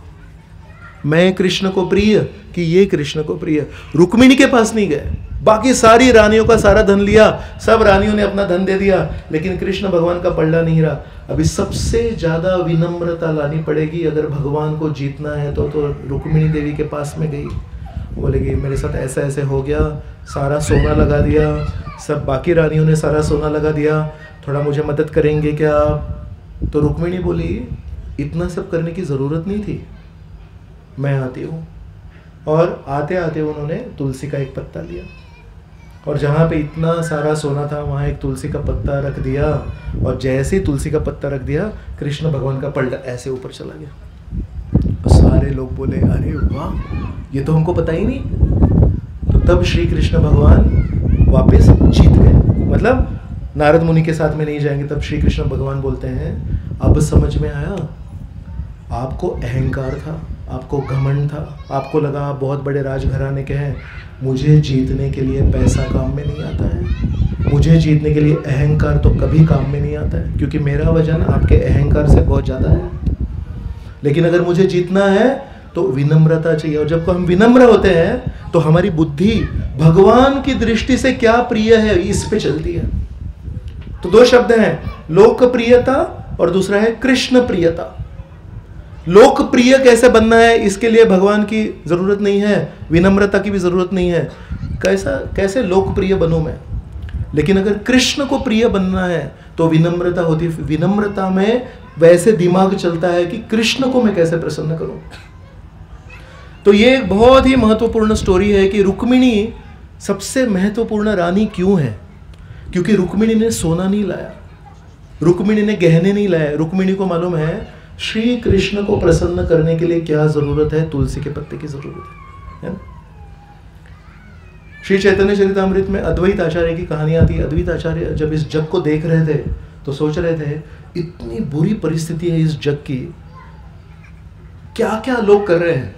मैं कृष्ण को प्रिय कि ये कृष्ण को प्रिय। रुक्मिणी के पास नहीं गए, बाकी सारी रानियों का सारा धन लिया, सब रानियों ने अपना धन दे दिया, लेकिन कृष्ण भगवान का पलड़ा नहीं रहा। अभी सबसे ज्यादा विनम्रता लानी पड़ेगी अगर भगवान को जीतना है तो रुक्मिणी देवी के पास में गई, बोलेगी मेरे साथ ऐसा ऐसे हो गया, सारा सोना लगा दिया, सब बाकी रानियों ने सारा सोना लगा दिया, थोड़ा मुझे मदद करेंगे क्या? तो रुक्मिणी बोली इतना सब करने की जरूरत नहीं थी, मैं आती हूँ। और आते आते उन्होंने तुलसी का एक पत्ता लिया और जहाँ पे इतना सारा सोना था वहाँ एक तुलसी का पत्ता रख दिया, और जैसे ही तुलसी का पत्ता रख दिया कृष्ण भगवान का पलड़ा ऐसे ऊपर चला गया। और सारे लोग बोले अरे वाह, ये तो हमको पता ही नहीं। तब श्री कृष्ण भगवान वापस जीत गए। मतलब नारद मुनि के साथ में नहीं जाएंगे। तब श्री कृष्ण भगवान बोलते हैं, अब समझ में आया, आपको अहंकार था, आपको घमंड था, आपको लगा आप बहुत बड़े राजघराने के हैं। मुझे जीतने के लिए पैसा काम में नहीं आता है, मुझे जीतने के लिए अहंकार तो कभी काम में नहीं आता है, क्योंकि मेरा वजन आपके अहंकार से बहुत ज़्यादा है। लेकिन अगर मुझे जीतना है तो विनम्रता चाहिए, और जब हम विनम्र होते हैं तो हमारी बुद्धि भगवान की दृष्टि से क्या प्रिय है इस पे चलती है। तो दो शब्द हैं, लोकप्रियता और दूसरा है कृष्ण प्रियता। लोकप्रिय कैसे बनना है इसके लिए भगवान की जरूरत नहीं है, विनम्रता की भी जरूरत नहीं है। कैसे लोकप्रिय बनूं मैं, लेकिन अगर कृष्ण को प्रिय बनना है तो विनम्रता होती है। विनम्रता में वैसे दिमाग चलता है कि कृष्ण को मैं कैसे प्रसन्न करूं। तो ये एक बहुत ही महत्वपूर्ण स्टोरी है कि रुक्मिणी सबसे महत्वपूर्ण रानी क्यों है, क्योंकि रुक्मिणी ने सोना नहीं लाया, रुक्मिणी ने गहने नहीं लाए। रुक्मिणी को मालूम है श्री कृष्ण को प्रसन्न करने के लिए क्या जरूरत है, तुलसी के पत्ते की जरूरत है। श्री चैतन्य चरितामृत में अद्वैत आचार्य की कहानी आती है। अद्वैत आचार्य जब इस जग को देख रहे थे तो सोच रहे थे, इतनी बुरी परिस्थिति है इस जग की, क्या क्या लोग कर रहे हैं।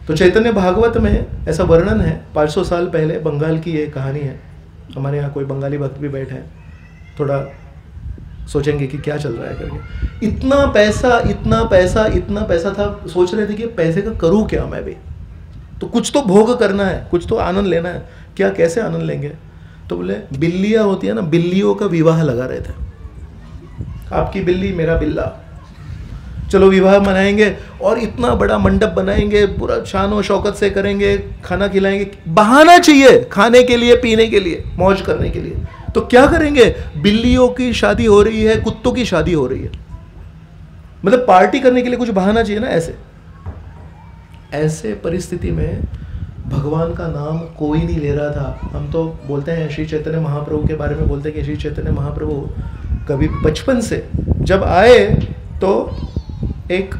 तो चैतन्य भागवत में ऐसा वर्णन है, 500 साल पहले बंगाल की ये कहानी है। हमारे यहाँ कोई बंगाली भक्त भी बैठे हैं, थोड़ा सोचेंगे कि क्या चल रहा है करके। इतना पैसा इतना पैसा इतना पैसा था, सोच रहे थे कि पैसे का करूँ क्या मैं भी, तो कुछ तो भोग करना है, कुछ तो आनंद लेना है। क्या कैसे आनंद लेंगे, तो बोले बिल्लियाँ होती है ना, बिल्लियों का विवाह लगा रहे थे। आपकी बिल्ली मेरा बिल्ला, चलो विवाह मनाएंगे और इतना बड़ा मंडप बनाएंगे, पूरा शान और शौकत से करेंगे, खाना खिलाएंगे। बहाना चाहिए खाने के लिए, पीने के लिए, मौज करने के लिए। तो क्या करेंगे, बिल्लियों की शादी हो रही है, कुत्तों की शादी हो रही है, मतलब पार्टी करने के लिए कुछ बहाना चाहिए ना। ऐसे परिस्थिति में भगवान का नाम कोई नहीं ले रहा था। हम तो बोलते हैं श्री चैतन्य महाप्रभु के बारे में, बोलते हैं कि श्री चैतन्य महाप्रभु कभी बचपन से जब आए तो एक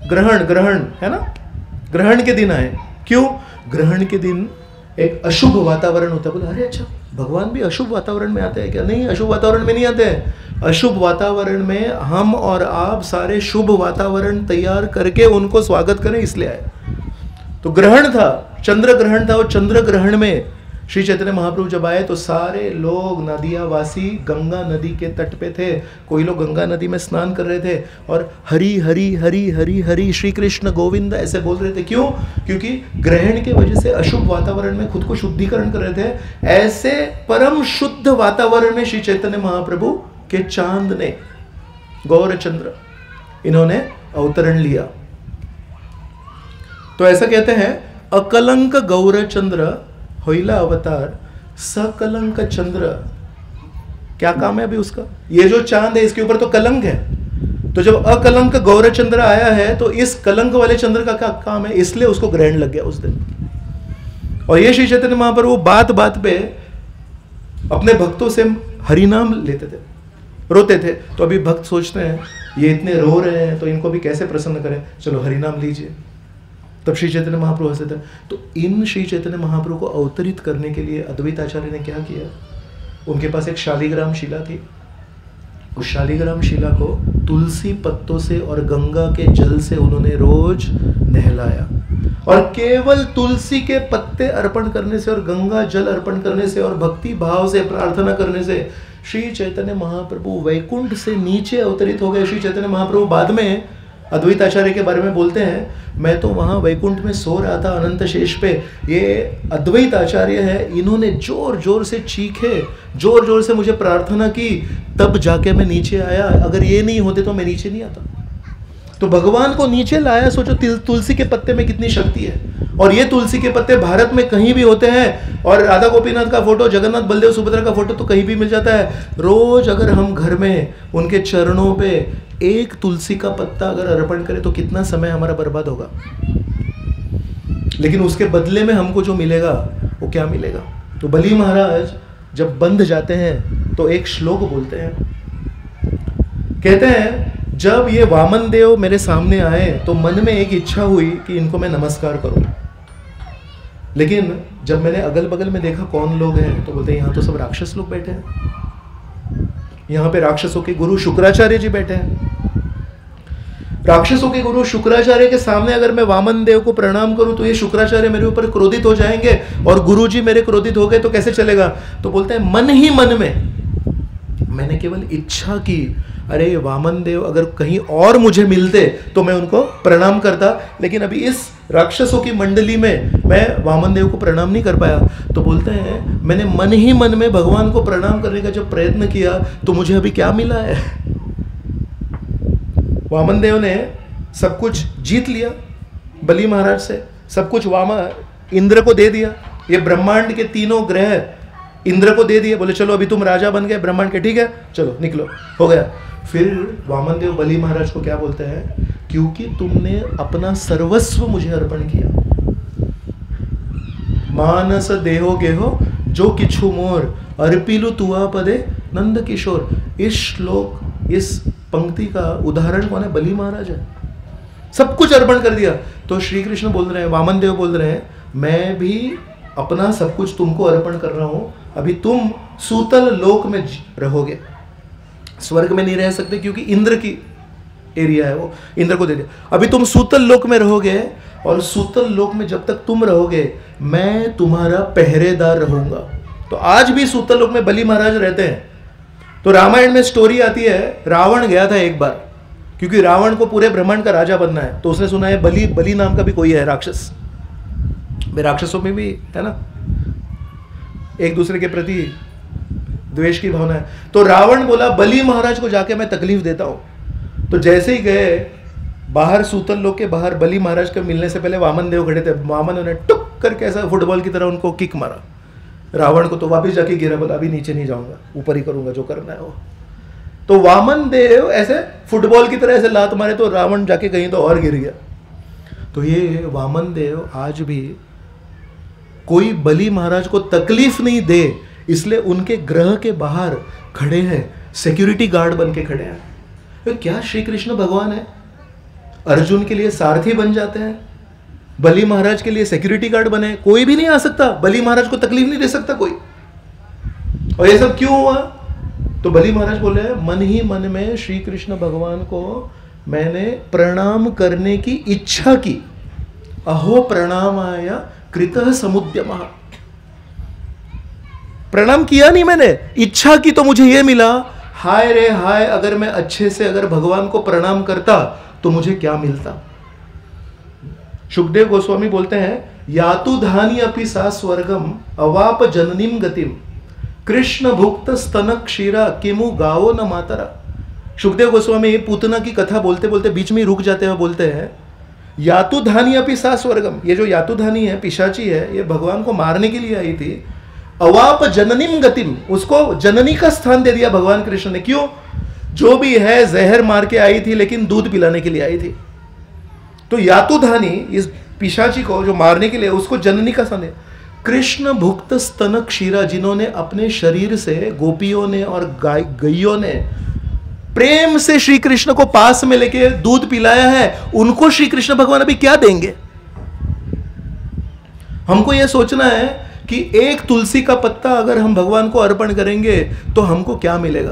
ग्रहण है ना, ग्रहण के दिन आए। क्यों, ग्रहण के दिन एक अशुभ वातावरण होता है। बोले अरे अच्छा, भगवान भी अशुभ वातावरण में आते हैं क्या? नहीं, अशुभ वातावरण में नहीं आते हैं। अशुभ वातावरण में हम और आप सारे शुभ वातावरण तैयार करके उनको स्वागत करें, इसलिए आए। तो ग्रहण था, चंद्र ग्रहण था, और चंद्र ग्रहण में श्री चैतन्य महाप्रभु जब आए तो सारे लोग नदिया वासी गंगा नदी के तट पे थे। कोई लोग गंगा नदी में स्नान कर रहे थे और हरि हरि हरि हरि हरि श्री कृष्ण गोविंद ऐसे बोल रहे थे। क्यों? क्योंकि ग्रहण के वजह से अशुभ वातावरण में खुद को शुद्धिकरण कर रहे थे। ऐसे परम शुद्ध वातावरण में श्री चैतन्य महाप्रभु के चांद ने, गौरचंद्र, इन्होंने अवतरण लिया। तो ऐसा कहते हैं, अकलंक गौरचंद्र होइला अवतार, सकलंक चंद्र। क्या काम है अभी उसका? ये जो चांद है इसके ऊपर तो कलंक है, तो जब अकलंक गौरचंद्र आया है तो इस कलंक वाले चंद्र का क्या काम है, इसलिए उसको ग्रहण लग गया उस दिन। और ये श्री चैतन्य महाप्रभु बात बात पे अपने भक्तों से हरिनाम लेते थे, रोते थे। तो अभी भक्त सोचते हैं ये इतने रो रहे हैं तो इनको भी कैसे प्रसन्न करें, चलो हरिनाम लीजिए। तब श्री चैतन्य महाप्रभु हंसे थे। तो इन श्री चैतन्य महाप्रभु को अवतरित करने के लिए अद्वैत आचार्य ने क्या किया, उनके पास एक शालिग्राम शिला थी। उस शालिग्राम शिला को तुलसी पत्तों से और गंगा के जल से उन्होंने रोज नहलाया। और केवल तुलसी के पत्ते अर्पण करने से और गंगा जल अर्पण करने से और भक्ति भाव से प्रार्थना करने से श्री चैतन्य महाप्रभु वैकुंठ से नीचे अवतरित हो गए। श्री चैतन्य महाप्रभु बाद में अद्वैत आचार्य के बारे में बोलते हैं, मैं तो वहाँ वैकुंठ में सो रहा था अनंत शेष पे। ये अद्वैत आचार्य है, इन्होंने जोर जोर से चीखे, जोर जोर से मुझे प्रार्थना की, तब जाके मैं नीचे आया। अगर ये नहीं होते तो मैं नीचे नहीं आता। तो भगवान को नीचे लाया। सोचो तुलसी के पत्ते में कितनी शक्ति है। और ये तुलसी के पत्ते भारत में कहीं भी होते हैं, और राधा गोपीनाथ का फोटो, जगन्नाथ बलदेव सुभद्रा का फोटो तो कहीं भी मिल जाता है। रोज अगर हम घर में उनके चरणों पे एक तुलसी का पत्ता अगर अर्पण करें तो कितना समय हमारा बर्बाद होगा। लेकिन उसके बदले में हमको जो मिलेगा वो क्या मिलेगा। तो बली महाराज जब बंध जाते हैं तो एक श्लोक बोलते हैं, कहते हैं जब ये वामन देव मेरे सामने आए तो मन में एक इच्छा हुई कि इनको मैं नमस्कार करूं। लेकिन जब मैंने अगल बगल में देखा कौन लोग हैं, तो बोलते हैं यहाँ तो सब राक्षस लोग बैठे हैं, यहाँ पे राक्षसों के गुरु शुक्राचार्य जी बैठे हैं। राक्षसों के गुरु शुक्राचार्य के सामने अगर मैं वामन देव को प्रणाम करूं तो ये शुक्राचार्य मेरे ऊपर क्रोधित हो जाएंगे, और गुरु जी मेरे क्रोधित हो गए तो कैसे चलेगा। तो बोलते हैं मन ही मन में मैंने केवल इच्छा की, अरे वामन देव अगर कहीं और मुझे मिलते तो मैं उनको प्रणाम करता, लेकिन अभी इस राक्षसों की मंडली में मैं वामन देव को प्रणाम नहीं कर पाया। तो बोलते हैं मैंने मन ही मन में भगवान को प्रणाम करने का जब प्रयत्न किया तो मुझे अभी क्या मिला है। वामन देव ने सब कुछ जीत लिया, बलि महाराज से सब कुछ इंद्र को दे दिया, ये ब्रह्मांड के तीनों ग्रह इंद्र को दे दिए, बोले चलो अभी तुम राजा बन गए ब्रह्मांड के, ठीक है चलो निकलो, हो गया। फिर वामन देव बलि महाराज को क्या बोलते हैं, क्योंकि तुमने अपना सर्वस्व मुझे अर्पण किया, मानस देहो गेहो जो किछु मोर अर्पिलु तुआ पदे नंद किशोर। इस श्लोक, इस पंक्ति का उदाहरण कौन है, बलि महाराज है। सब कुछ अर्पण कर दिया। तो श्री कृष्ण बोल रहे हैं, वामन देव बोल रहे हैं, मैं भी अपना सब कुछ तुमको अर्पण कर रहा हूं, अभी तुम सूतल लोक में रहोगे, स्वर्ग में नहीं रह सकते क्योंकि इंद्र की एरिया है, वो इंद्र को दे दिया। अभी तुम सूतल लोक में रहोगे, और सूतल लोक में जब तक तुम रहोगे मैं तुम्हारा पहरेदार रहूंगा। तो आज भी सूतल लोक में बलि महाराज रहते हैं। तो रामायण में स्टोरी आती है, रावण गया था एक बार, क्योंकि रावण को पूरे ब्रह्मांड का राजा बनना है, तो उसने सुना है बलि नाम का भी कोई है राक्षस, राक्षसों में भी है ना एक दूसरे के प्रति द्वेष की भावना है। तो रावण बोला बलि महाराज को जाके मैं तकलीफ देता हूं। तो जैसे ही गए बाहर, सूतल लोक के बाहर, बलि महाराज के मिलने से पहले वामन देव खड़े थे, वामन ने टुक करके ऐसा फुटबॉल की तरह उनको किक मारा रावण को, तो वापिस जाके गिरा, बोला अभी नीचे नहीं जाऊंगा, ऊपर ही करूंगा जो करना है वो। तो वामन देव ऐसे फुटबॉल की तरह ऐसे लात मारे तो रावण जाके कहीं तो और गिर गया। तो ये वामन देव आज भी कोई बलि महाराज को तकलीफ नहीं दे, इसलिए उनके ग्रह के बाहर खड़े हैं, सिक्योरिटी गार्ड बन के खड़े हैं। तो क्या श्री कृष्ण भगवान है, अर्जुन के लिए सारथी बन जाते हैं, बलि महाराज के लिए सिक्योरिटी गार्ड बने, कोई भी नहीं आ सकता, बलि महाराज को तकलीफ नहीं दे सकता कोई। और ये सब क्यों हुआ, तो बलि महाराज बोले मन ही मन में श्री कृष्ण भगवान को मैंने प्रणाम करने की इच्छा की, अहो प्रणामाय कृतः समुद्यमः। प्रणाम किया नहीं मैंने, इच्छा की तो मुझे ये मिला, हाय रे हाय, अगर मैं अच्छे से अगर भगवान को प्रणाम करता तो मुझे क्या मिलता। सुखदेव गोस्वामी बोलते हैं, यातु धानी अपि सा स्वर्गम अवाप जननीम गतिम कृष्ण भुक्त स्तन क्षीरा किमु गाओ न मातरा। सुखदेव गोस्वामी पूतना की कथा बोलते बोलते बीच में रुक जाते हैं, बोलते हैं यातु धानी अपि सा स्वर्गम, ये जो यातु धानी है, पिशाची है, ये भगवान को मारने के लिए आई थी। अवाप जननीम गतिम, उसको जननी का स्थान दे दिया भगवान कृष्ण ने। क्यों, जो भी है जहर मार के आई थी लेकिन दूध पिलाने के लिए आई थी। तो यातुधानी इस पिशाची को जो मारने के लिए, उसको जननी का स्थान दिया। कृष्ण भुक्त स्तन क्षीरा, जिन्होंने अपने शरीर से गोपियों ने और गैयों ने प्रेम से श्री कृष्ण को पास में लेके दूध पिलाया है, उनको श्री कृष्ण भगवान अभी क्या देंगे। हमको यह सोचना है कि एक तुलसी का पत्ता अगर हम भगवान को अर्पण करेंगे तो हमको क्या मिलेगा।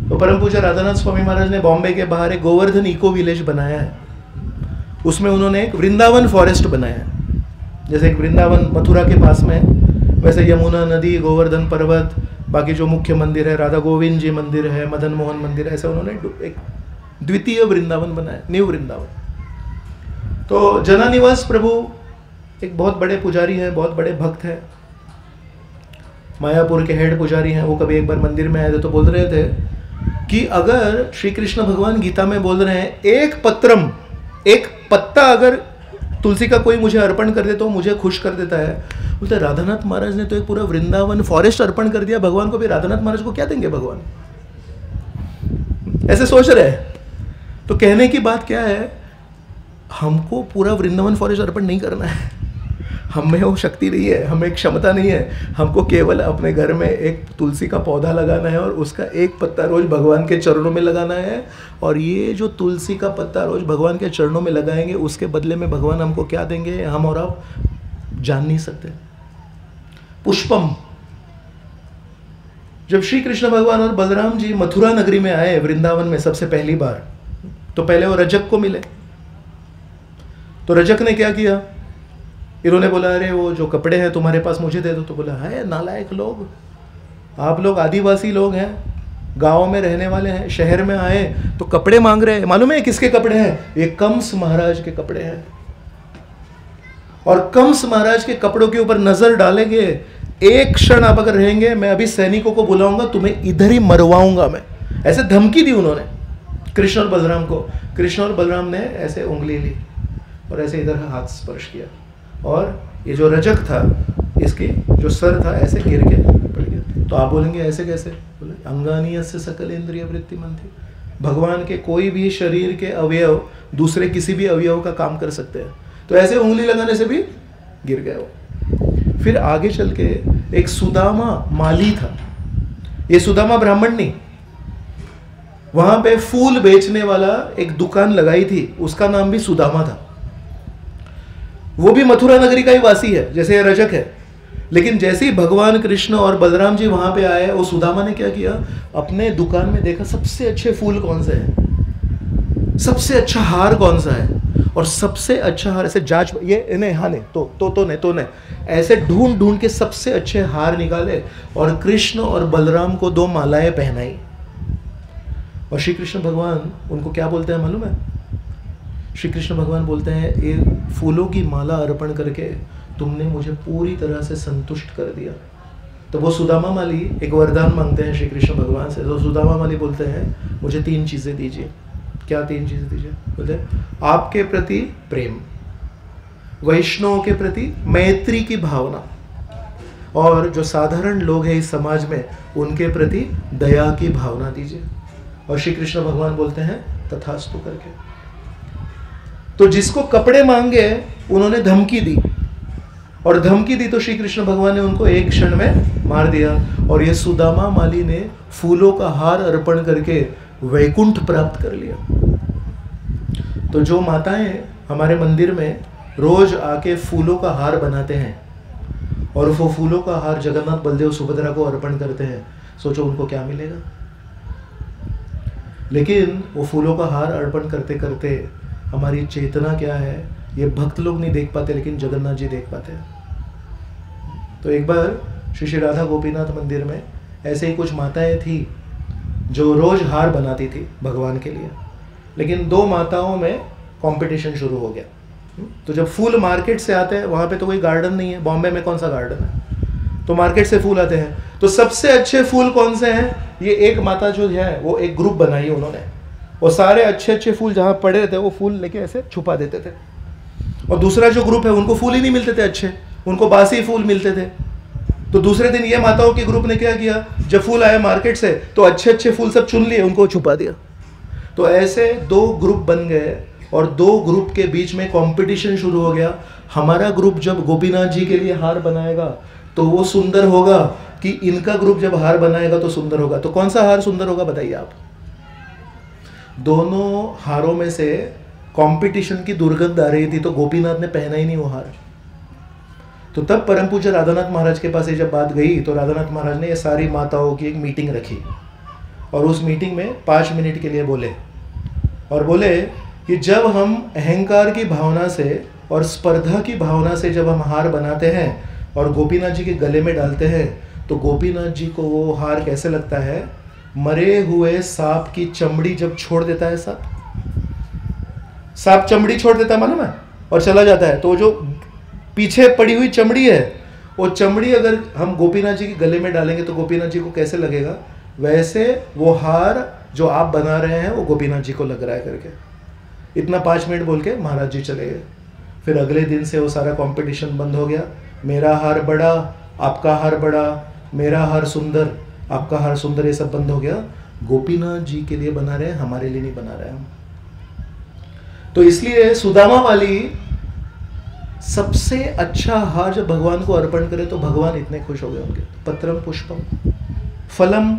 तो परम पूज्य राधानाथ स्वामी महाराज ने बॉम्बे के बाहर एक गोवर्धन इको विलेज बनाया है, उसमें उन्होंने एक वृंदावन फॉरेस्ट बनाया है। जैसे एक वृंदावन मथुरा के पास में, वैसे यमुना नदी, गोवर्धन पर्वत, बाकी जो मुख्य मंदिर है, राधा गोविंद जी मंदिर है, मदन मोहन मंदिर है, ऐसे उन्होंने एक द्वितीय वृंदावन बनाया, न्यू वृंदावन। तो जनानिवास प्रभु एक बहुत बड़े पुजारी हैं, बहुत बड़े भक्त हैं, मायापुर के हेड पुजारी हैं। वो कभी एक बार मंदिर में आए थे तो बोल रहे थे कि अगर श्री कृष्ण भगवान गीता में बोल रहे हैं एक पत्रम, एक पत्ता अगर तुलसी का कोई मुझे अर्पण कर दे तो मुझे खुश कर देता है। बोलते राधानाथ महाराज ने तो एक पूरा वृंदावन फॉरेस्ट अर्पण कर दिया भगवान को, भी राधानाथ महाराज को क्या देंगे भगवान, ऐसे सोच रहे हैं। तो कहने की बात क्या है, हमको पूरा वृंदावन फॉरेस्ट अर्पण नहीं करना है, हमें वो शक्ति नहीं है, हमें क्षमता नहीं है। हमको केवल अपने घर में एक तुलसी का पौधा लगाना है और उसका एक पत्ता रोज भगवान के चरणों में लगाना है। और ये जो तुलसी का पत्ता रोज भगवान के चरणों में लगाएंगे, उसके बदले में भगवान हमको क्या देंगे, हम और आप जान नहीं सकते। पुष्पम, जब श्री कृष्ण भगवान और बलराम जी मथुरा नगरी में आए, वृंदावन में सबसे पहली बार, तो पहले वो रजक को मिले। तो रजक ने क्या किया, इन्होंने बोला अरे वो जो कपड़े हैं तुम्हारे पास मुझे दे दो। तो बोला है नालायक लोग, आप लोग आदिवासी लोग हैं, गांव में रहने वाले हैं, शहर में आए तो कपड़े मांग रहे हैं। मालूम है किसके कपड़े हैं? ये कंस महाराज के कपड़े हैं। और कंस महाराज के कपड़ों के ऊपर नजर डालेंगे, एक क्षण आप अगर रहेंगे, मैं अभी सैनिकों को बुलाऊंगा, तुम्हें इधर ही मरवाऊंगा मैं। ऐसे धमकी दी उन्होंने कृष्ण और बलराम को। कृष्ण और बलराम ने ऐसे उंगली ली और ऐसे इधर हाथ स्पर्श किया, और ये जो रजक था इसकी जो सर था ऐसे गिर के पड़ गया। तो आप बोलेंगे ऐसे कैसे? बोले अंगानीय से सकल इंद्रिय वृत्ति मन थी। भगवान के कोई भी शरीर के अवयव दूसरे किसी भी अवयव का काम कर सकते हैं, तो ऐसे उंगली लगाने से भी गिर गए वो। फिर आगे चल के एक सुदामा माली था। ये सुदामा ब्राह्मण नहीं, वहां पे फूल बेचने वाला एक दुकान लगाई थी, उसका नाम भी सुदामा था। वो भी मथुरा नगरी का ही वासी है जैसे ये रजक है। लेकिन जैसे ही भगवान कृष्ण और बलराम जी वहां पे आए, वो सुदामा ने क्या किया, अपने दुकान में देखा सबसे अच्छे फूल कौन से हैं, सबसे अच्छा हार कौन सा है, और सबसे अच्छा हार ऐसे जांच, ये इन्हें हाँ ने तो ने ऐसे ढूंढ ढूंढ के सबसे अच्छे हार निकाले और कृष्ण और बलराम को 2 मालाएं पहनाई। और श्री कृष्ण भगवान उनको क्या बोलते हैं मालूम है? श्री कृष्ण भगवान बोलते हैं, ये फूलों की माला अर्पण करके तुमने मुझे पूरी तरह से संतुष्ट कर दिया। तो वो सुदामा माली एक वरदान मांगते हैं श्री कृष्ण भगवान से। तो सुदामा माली बोलते हैं, मुझे 3 चीजें दीजिए। क्या 3 चीजें दीजिए? बोलते आपके प्रति प्रेम, वैष्णवों के प्रति मैत्री की भावना, और जो साधारण लोग हैं इस समाज में उनके प्रति दया की भावना दीजिए। और श्री कृष्ण भगवान बोलते हैं तथास्तु करके। तो जिसको कपड़े मांगे उन्होंने धमकी दी, और धमकी दी तो श्री कृष्ण भगवान ने उनको एक क्षण में मार दिया। और ये सुदामा माली ने फूलों का हार अर्पण करके वैकुंठ प्राप्त कर लिया। तो जो माताएं हमारे मंदिर में रोज आके फूलों का हार बनाते हैं और वो फूलों का हार जगन्नाथ बलदेव सुभद्रा को अर्पण करते हैं, सोचो उनको क्या मिलेगा। लेकिन वो फूलों का हार अर्पण करते करते हमारी चेतना क्या है ये भक्त लोग नहीं देख पाते, लेकिन जगन्नाथ जी देख पाते हैं। तो एक बार श्री श्री राधा गोपीनाथ मंदिर में ऐसे ही कुछ माताएं थी जो रोज हार बनाती थी भगवान के लिए, लेकिन 2 माताओं में कंपटीशन शुरू हो गया। तो जब फूल मार्केट से आते हैं, वहाँ पे तो कोई गार्डन नहीं है, बॉम्बे में कौन सा गार्डन है, तो मार्केट से फूल आते हैं, तो सबसे अच्छे फूल कौन से हैं, ये एक माता जो है वो एक ग्रुप बनाई उन्होंने, और सारे अच्छे अच्छे फूल जहाँ पड़े रहते वो फूल लेके ऐसे छुपा देते थे। और दूसरा जो ग्रुप है उनको फूल ही नहीं मिलते थे अच्छे, उनको बासी फूल मिलते थे। तो दूसरे दिन ये माताओं के ग्रुप ने क्या किया, जब फूल आए मार्केट से तो अच्छे अच्छे फूल सब चुन लिए, उनको छुपा दिया। तो ऐसे 2 ग्रुप बन गए और 2 ग्रुप के बीच में कंपटीशन शुरू हो गया। हमारा ग्रुप जब गोपीनाथ जी के लिए हार बनाएगा तो वो सुंदर होगा, कि इनका ग्रुप जब हार बनाएगा तो सुंदर होगा। तो कौन सा हार सुंदर होगा बताइए आप? दोनों हारों में से कंपटीशन की दुर्गंध आ रही थी, तो गोपीनाथ ने पहना ही नहीं वो हार। तो तब परम पूज्य राधानाथ महाराज के पास ये जब बात गई तो राधानाथ महाराज ने ये सारी माताओं की एक मीटिंग रखी, और उस मीटिंग में 5 मिनट के लिए बोले, और बोले कि जब हम अहंकार की भावना से और स्पर्धा की भावना से जब हम हार बनाते हैं और गोपीनाथ जी के गले में डालते हैं, तो गोपीनाथ जी को वो हार कैसे लगता है, मरे हुए सांप की चमड़ी जब छोड़ देता है, सांप चमड़ी छोड़ देता है मालूम है, और चला जाता है, तो जो पीछे पड़ी हुई चमड़ी है, वो चमड़ी अगर हम गोपीनाथ जी के गले में डालेंगे तो गोपीनाथ जी को कैसे लगेगा, वैसे वो हार जो आप बना रहे हैं वो गोपीनाथ जी को लग रहा है करके। इतना 5 मिनट बोल के महाराज जी चले गए। फिर अगले दिन से वो सारा कंपटीशन बंद हो गया। मेरा हार बड़ा, आपका हार बड़ा, मेरा हार सुंदर, आपका हार सुंदर, ये सब बंद हो गया। गोपीनाथ जी के लिए बना रहे हैं, हमारे लिए नहीं बना रहे हम। तो इसलिए सुदामा वाली सबसे अच्छा हार जब भगवान को अर्पण करे तो भगवान इतने खुश हो गए उनके। पत्रम पुष्पम फलम,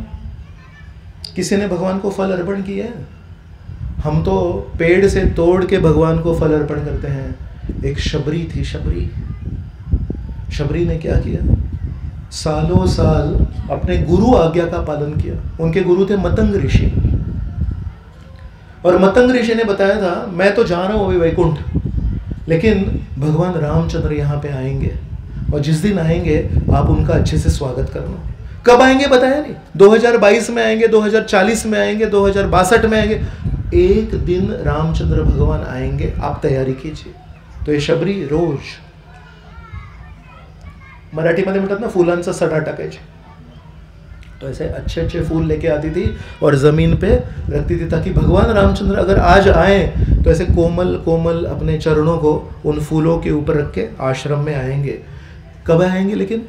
किसी ने भगवान को फल अर्पण किया है? हम तो पेड़ से तोड़ के भगवान को फल अर्पण करते हैं। एक शबरी थी, शबरी ने क्या किया? सालों साल अपने गुरु आज्ञा का पालन किया। उनके गुरु थे मतंग ऋषि, और मतंग ऋषि ने बताया था मैं तो जा रहा हूं अभी वैकुंठ, लेकिन भगवान रामचंद्र यहाँ पे आएंगे, और जिस दिन आएंगे आप उनका अच्छे से स्वागत करना। कब आएंगे बताया नहीं, 2022 में आएंगे, 2040 में आएंगे, 2062 में आएंगे, एक दिन रामचंद्र भगवान आएंगे, आप तैयारी कीजिए। तो ये शबरी रोज मराठीमध्ये म्हणतात ना फुलांचा सडा टाकायचे, तो ऐसे अच्छे अच्छे फूल लेके आती थी और जमीन पे रखती थी, ताकि भगवान रामचंद्र अगर आज आए तो ऐसे कोमल कोमल अपने चरणों को उन फूलों के ऊपर रख के आश्रम में आएंगे। कब आएंगे लेकिन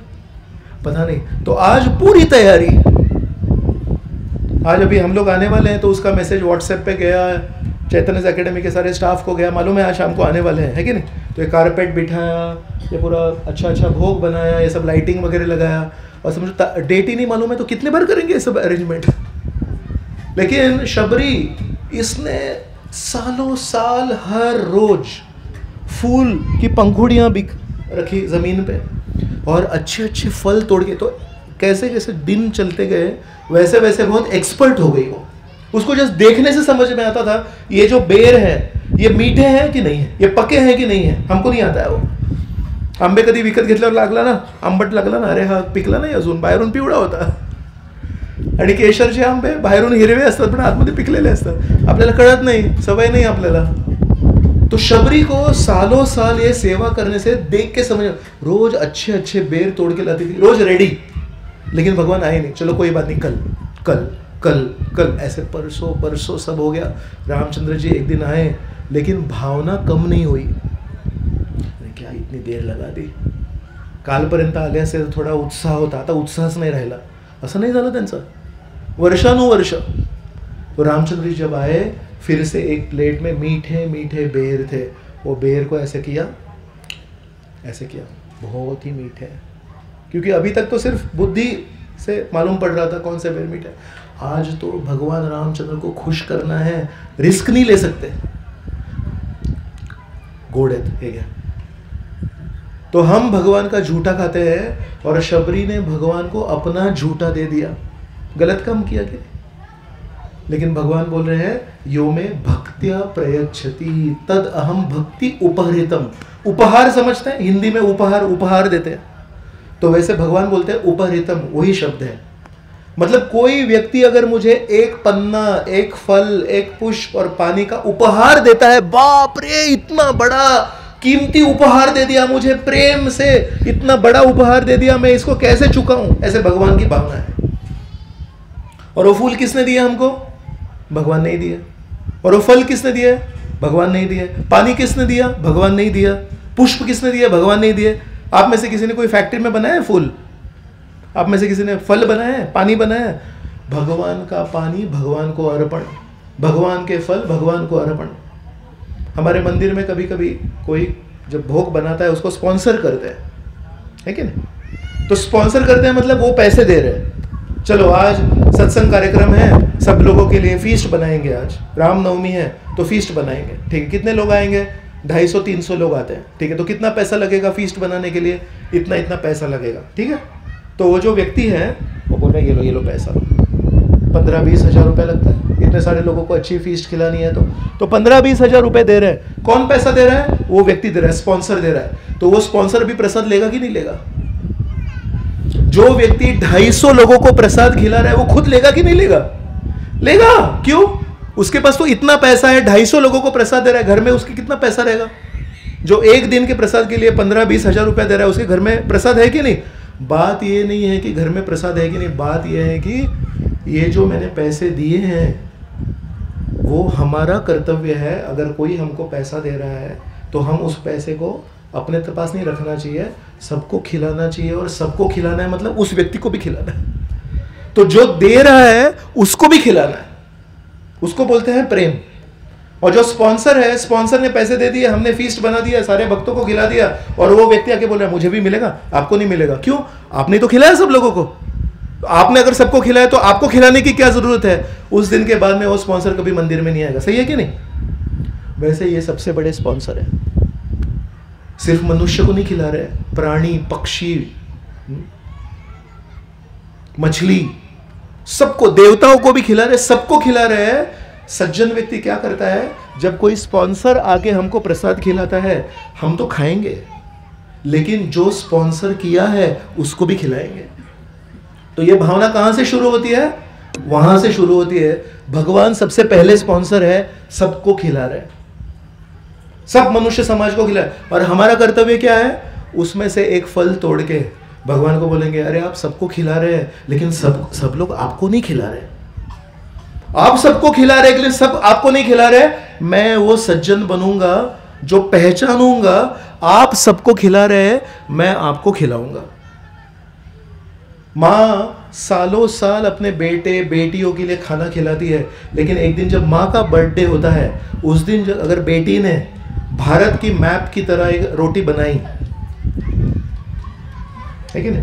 पता नहीं। तो आज पूरी तैयारी, आज अभी हम लोग आने वाले हैं तो उसका मैसेज व्हाट्सएप पे गया, चैतन्य एकेडमी के सारे स्टाफ को गया, मालूम है आज शाम को आने वाले हैं, है कि नहीं? तो ये कारपेट बिठाया, ये पूरा अच्छा अच्छा भोग बनाया, ये सब लाइटिंग वगैरह लगाया, और समझो डेट ही नहीं मालूम है तो कितने बार करेंगे ये सब अरेंजमेंट। लेकिन शबरी, इसने सालों साल हर रोज फूल की पंखुड़ियां बिक रखी जमीन पे, और अच्छे अच्छे फल तोड़ के, तो कैसे कैसे दिन चलते गए वैसे वैसे बहुत एक्सपर्ट हो गई वो। उसको जस्ट देखने से समझ में आता था ये जो बेर है ये मीठे हैं कि नहीं है, ये पके हैं कि नहीं है, हमको नहीं आता है वो। आंबे कधी विकत घेतल्यावर लागला ना, आंबट लागला ना, अरे हा पिकला नाही अजून, बाहेरून पिवळा होता, आणि केशरचे आंबे बाहेरून हिरवे असतात पण आतमध्ये पिकलेले असतात, आपल्याला कळत नाही, सवय नहीं आपल्याला। तो शबरी को सालों साल ये सेवा करने से देख के समझ, रोज अच्छे अच्छे बेर तोड़ के लाती थी, रोज रेडी, लेकिन भगवान आए नहीं। चलो कोई बात नहीं, कल कल कल कल, ऐसे परसों परसों सब हो गया। रामचंद्र जी एक दिन आए, लेकिन भावना कम नहीं हुई। क्या इतनी देर लगा दी, कालपर्यंत आले असते तर थोडा उत्साह होता, आता उत्साहच नाही राहिला, असं नाही झालं त्यांचं वर्षानुवर्ष। तो रामचंद्र जी जब आए, फिर से एक प्लेट में मीठे मीठे बेर थे, वो बेर को ऐसे किया, ऐसे किया, बहुत ही मीठे, क्योंकि अभी तक तो सिर्फ बुद्धि से मालूम पड़ रहा था कौन से बेर मीठे। आज तो भगवान रामचंद्र को खुश करना है, रिस्क नहीं ले सकते, घोड़े थे क्या। तो हम भगवान का झूठा खाते हैं, और शबरी ने भगवान को अपना झूठा दे दिया, गलत काम किया क्या? लेकिन भगवान बोल रहे हैं यो में भक्त्या प्रयच्छति तद अहम भक्ति उपहरितम। उपहार समझते हैं, हिंदी में उपहार, उपहार देते हैं, तो वैसे भगवान बोलते हैं उपहरितम, वही शब्द है। मतलब कोई व्यक्ति अगर मुझे एक पन्ना, एक फल, एक पुष्प और पानी का उपहार देता है, बाप रे इतना बड़ा कीमती उपहार दे दिया मुझे, प्रेम से इतना बड़ा उपहार दे दिया, मैं इसको कैसे चुकाऊं, ऐसे भगवान की भावना है। और वो फूल किसने दिया हमको? भगवान नहीं दिया। और वो फल किसने दिया? भगवान नहीं दिया। पानी किसने दिया? भगवान नहीं दिया। पुष्प किसने दिया? भगवान नहीं दिए। आप में से किसी ने कोई फैक्ट्री में बनाया है फूल? आप में से किसी ने फल बनाया है, पानी बनाया है? भगवान का पानी भगवान को अर्पण, भगवान के फल भगवान को अर्पण। हमारे मंदिर में कभी कभी कोई जब भोग बनाता है उसको स्पॉन्सर करते हैं, है कि नहीं? तो स्पॉन्सर करते हैं मतलब वो पैसे दे रहे हैं। चलो आज सत्संग कार्यक्रम है, सब लोगों के लिए फीस्ट बनाएंगे, आज रामनवमी है तो फीस्ट बनाएंगे, ठीक है। कितने लोग आएंगे? 250-300 लोग आते हैं, ठीक है। तो कितना पैसा लगेगा फीस्ट बनाने के लिए? इतना इतना पैसा लगेगा, ठीक है। तो वो जो व्यक्ति है वो बोल रहे ये लो पैसा, 15-20 हज़ार रुपये लगता है, इतने सारे लोगों को अच्छी फीस्ट खिलानी है तो 15-20 हज़ार रुपये दे रहे हैं। कौन पैसा दे रहा है? वो व्यक्ति दे रहा है, स्पॉन्सर दे रहा है। तो वो स्पॉन्सर भी प्रसाद लेगा कि नहीं लेगा? जो व्यक्ति 250 लोगों को प्रसाद खिला रहा है वो खुद लेगा कि नहीं लेगा? लेगा। क्यों? उसके पास तो इतना पैसा है, 250 लोगों को प्रसाद दे रहा है, घर में उसके कितना पैसा रहेगा? जो एक दिन के प्रसाद के लिए 15-20 हज़ार रुपया दे रहा है, उसके घर में प्रसाद है कि नहीं? बात ये नहीं है कि घर में प्रसाद है कि नहीं, बात ये है कि ये जो मैंने पैसे दिए हैं वो हमारा कर्तव्य है। अगर कोई हमको पैसा दे रहा है तो हम उस पैसे को अपने पास नहीं रखना चाहिए, सबको खिलाना चाहिए। और सबको खिलाना है मतलब उस व्यक्ति को भी खिलाना है। तो जो दे रहा है उसको भी खिलाना है, उसको बोलते हैं प्रेम। और जो स्पॉन्सर है, स्पॉन्सर ने पैसे दे दिए, हमने फीस्ट बना दिया, सारे भक्तों को खिला दिया, और वो व्यक्ति आके बोल रहा है मुझे भी मिलेगा, आपको नहीं मिलेगा। क्यों? आपने तो खिलाया सब लोगों को। तो आपने अगर सबको खिलाया तो आपको खिलाने की क्या जरूरत है? उस दिन के बाद में वो स्पॉन्सर कभी मंदिर में नहीं आएगा। सही है कि नहीं? वैसे ये सबसे बड़े स्पॉन्सर है। सिर्फ मनुष्य को नहीं खिला रहे, प्राणी, पक्षी, मछली, सबको, देवताओं को भी खिला रहे, सबको खिला रहे हैं। सज्जन व्यक्ति क्या करता है? जब कोई स्पॉन्सर आके हमको प्रसाद खिलाता है, हम तो खाएंगे, लेकिन जो स्पॉन्सर किया है उसको भी खिलाएंगे। तो ये भावना कहां से शुरू होती है? वहां से शुरू होती है। भगवान सबसे पहले स्पॉन्सर है, सबको खिला रहे, सब मनुष्य समाज को खिला। और हमारा कर्तव्य क्या है? उसमें से एक फल तोड़ के भगवान को बोलेंगे, अरे आप सबको खिला रहे हैं, लेकिन सब लोग आपको नहीं खिला रहे। आप सबको खिला रहे, लेकिन सब आपको नहीं खिला रहे। मैं वो सज्जन बनूंगा जो पहचानूंगा आप सबको खिला रहे हैं, मैं आपको खिलाऊंगा। माँ सालों साल अपने बेटे बेटियों के लिए खाना खिलाती है, लेकिन एक दिन जब माँ का बर्थडे होता है, उस दिन अगर बेटी ने भारत की मैप की तरह एक रोटी बनाई है कि नहीं,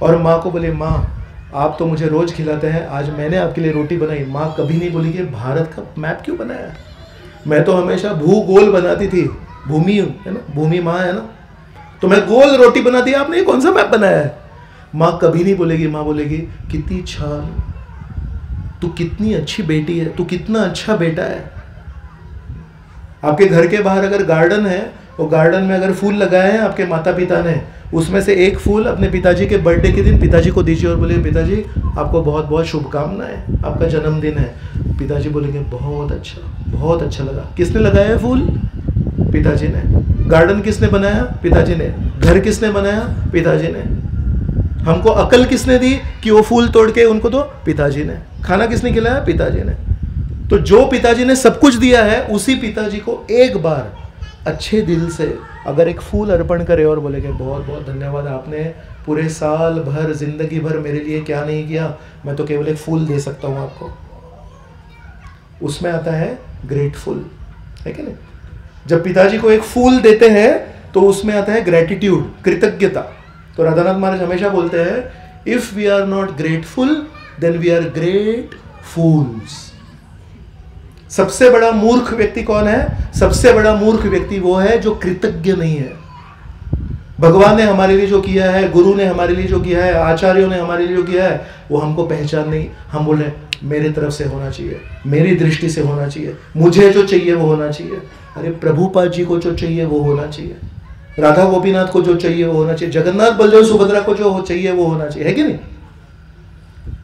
और माँ को बोले माँ आप तो मुझे रोज खिलाते हैं, आज मैंने आपके लिए रोटी बनाई, माँ कभी नहीं बोली कि भारत का मैप क्यों बनाया? मैं तो हमेशा भूगोल बनाती थी, भूमि है ना, भूमि माँ है ना, तो मैं गोल रोटी बनाती, आपने ये कौन सा मैप बनाया है? माँ कभी नहीं बोलेगी, माँ बोलेगी कितनी छान, तू कितनी अच्छी बेटी है, तू कितना अच्छा बेटा है। आपके घर के बाहर अगर गार्डन है, वो गार्डन में अगर फूल लगाए हैं आपके माता पिता ने, उसमें से एक फूल अपने पिताजी के बर्थडे के दिन पिताजी को दीजिए और बोलिए पिताजी आपको बहुत बहुत शुभकामनाएं, आपका जन्मदिन है। पिताजी बोलेंगे बहुत अच्छा लगा। किसने लगाया है फूल? पिताजी ने। गार्डन किसने बनाया? पिताजी ने। घर किसने बनाया? पिताजी ने। हमको अकल किसने दी कि वो फूल तोड़ के उनको दो? पिताजी ने। खाना किसने खिलाया? पिताजी ने। तो जो पिताजी ने सब कुछ दिया है, उसी पिताजी को एक बार अच्छे दिल से अगर एक फूल अर्पण करे और बोले कि बहुत बहुत धन्यवाद, आपने पूरे साल भर, जिंदगी भर मेरे लिए क्या नहीं किया, मैं तो केवल एक फूल दे सकता हूँ आपको, उसमें आता है ग्रेटफुल, है कि नहीं? जब पिताजी को एक फूल देते हैं तो उसमें आता है ग्रेटिट्यूड, कृतज्ञता। तो राधानाथ महाराज हमेशा बोलते हैं, if we are not grateful then we are great fools. सबसे बड़ा मूर्ख व्यक्ति कौन है? सबसे बड़ा मूर्ख व्यक्ति वो है जो कृतज्ञ नहीं है। भगवान ने हमारे लिए जो किया है, गुरु ने हमारे लिए जो किया है, आचार्यों ने हमारे लिए जो किया है, वो हमको पहचान नहीं। हम बोल रहे हैं मेरे तरफ से होना चाहिए, मेरी दृष्टि से होना चाहिए, मुझे जो चाहिए वो होना चाहिए। अरे प्रभुपाद जी को जो चाहिए वो होना चाहिए, राधा गोपीनाथ को जो चाहिए वो होना चाहिए, जगन्नाथ बलदेव सुभद्रा को जो चाहिए वो होना चाहिए, है कि नहीं?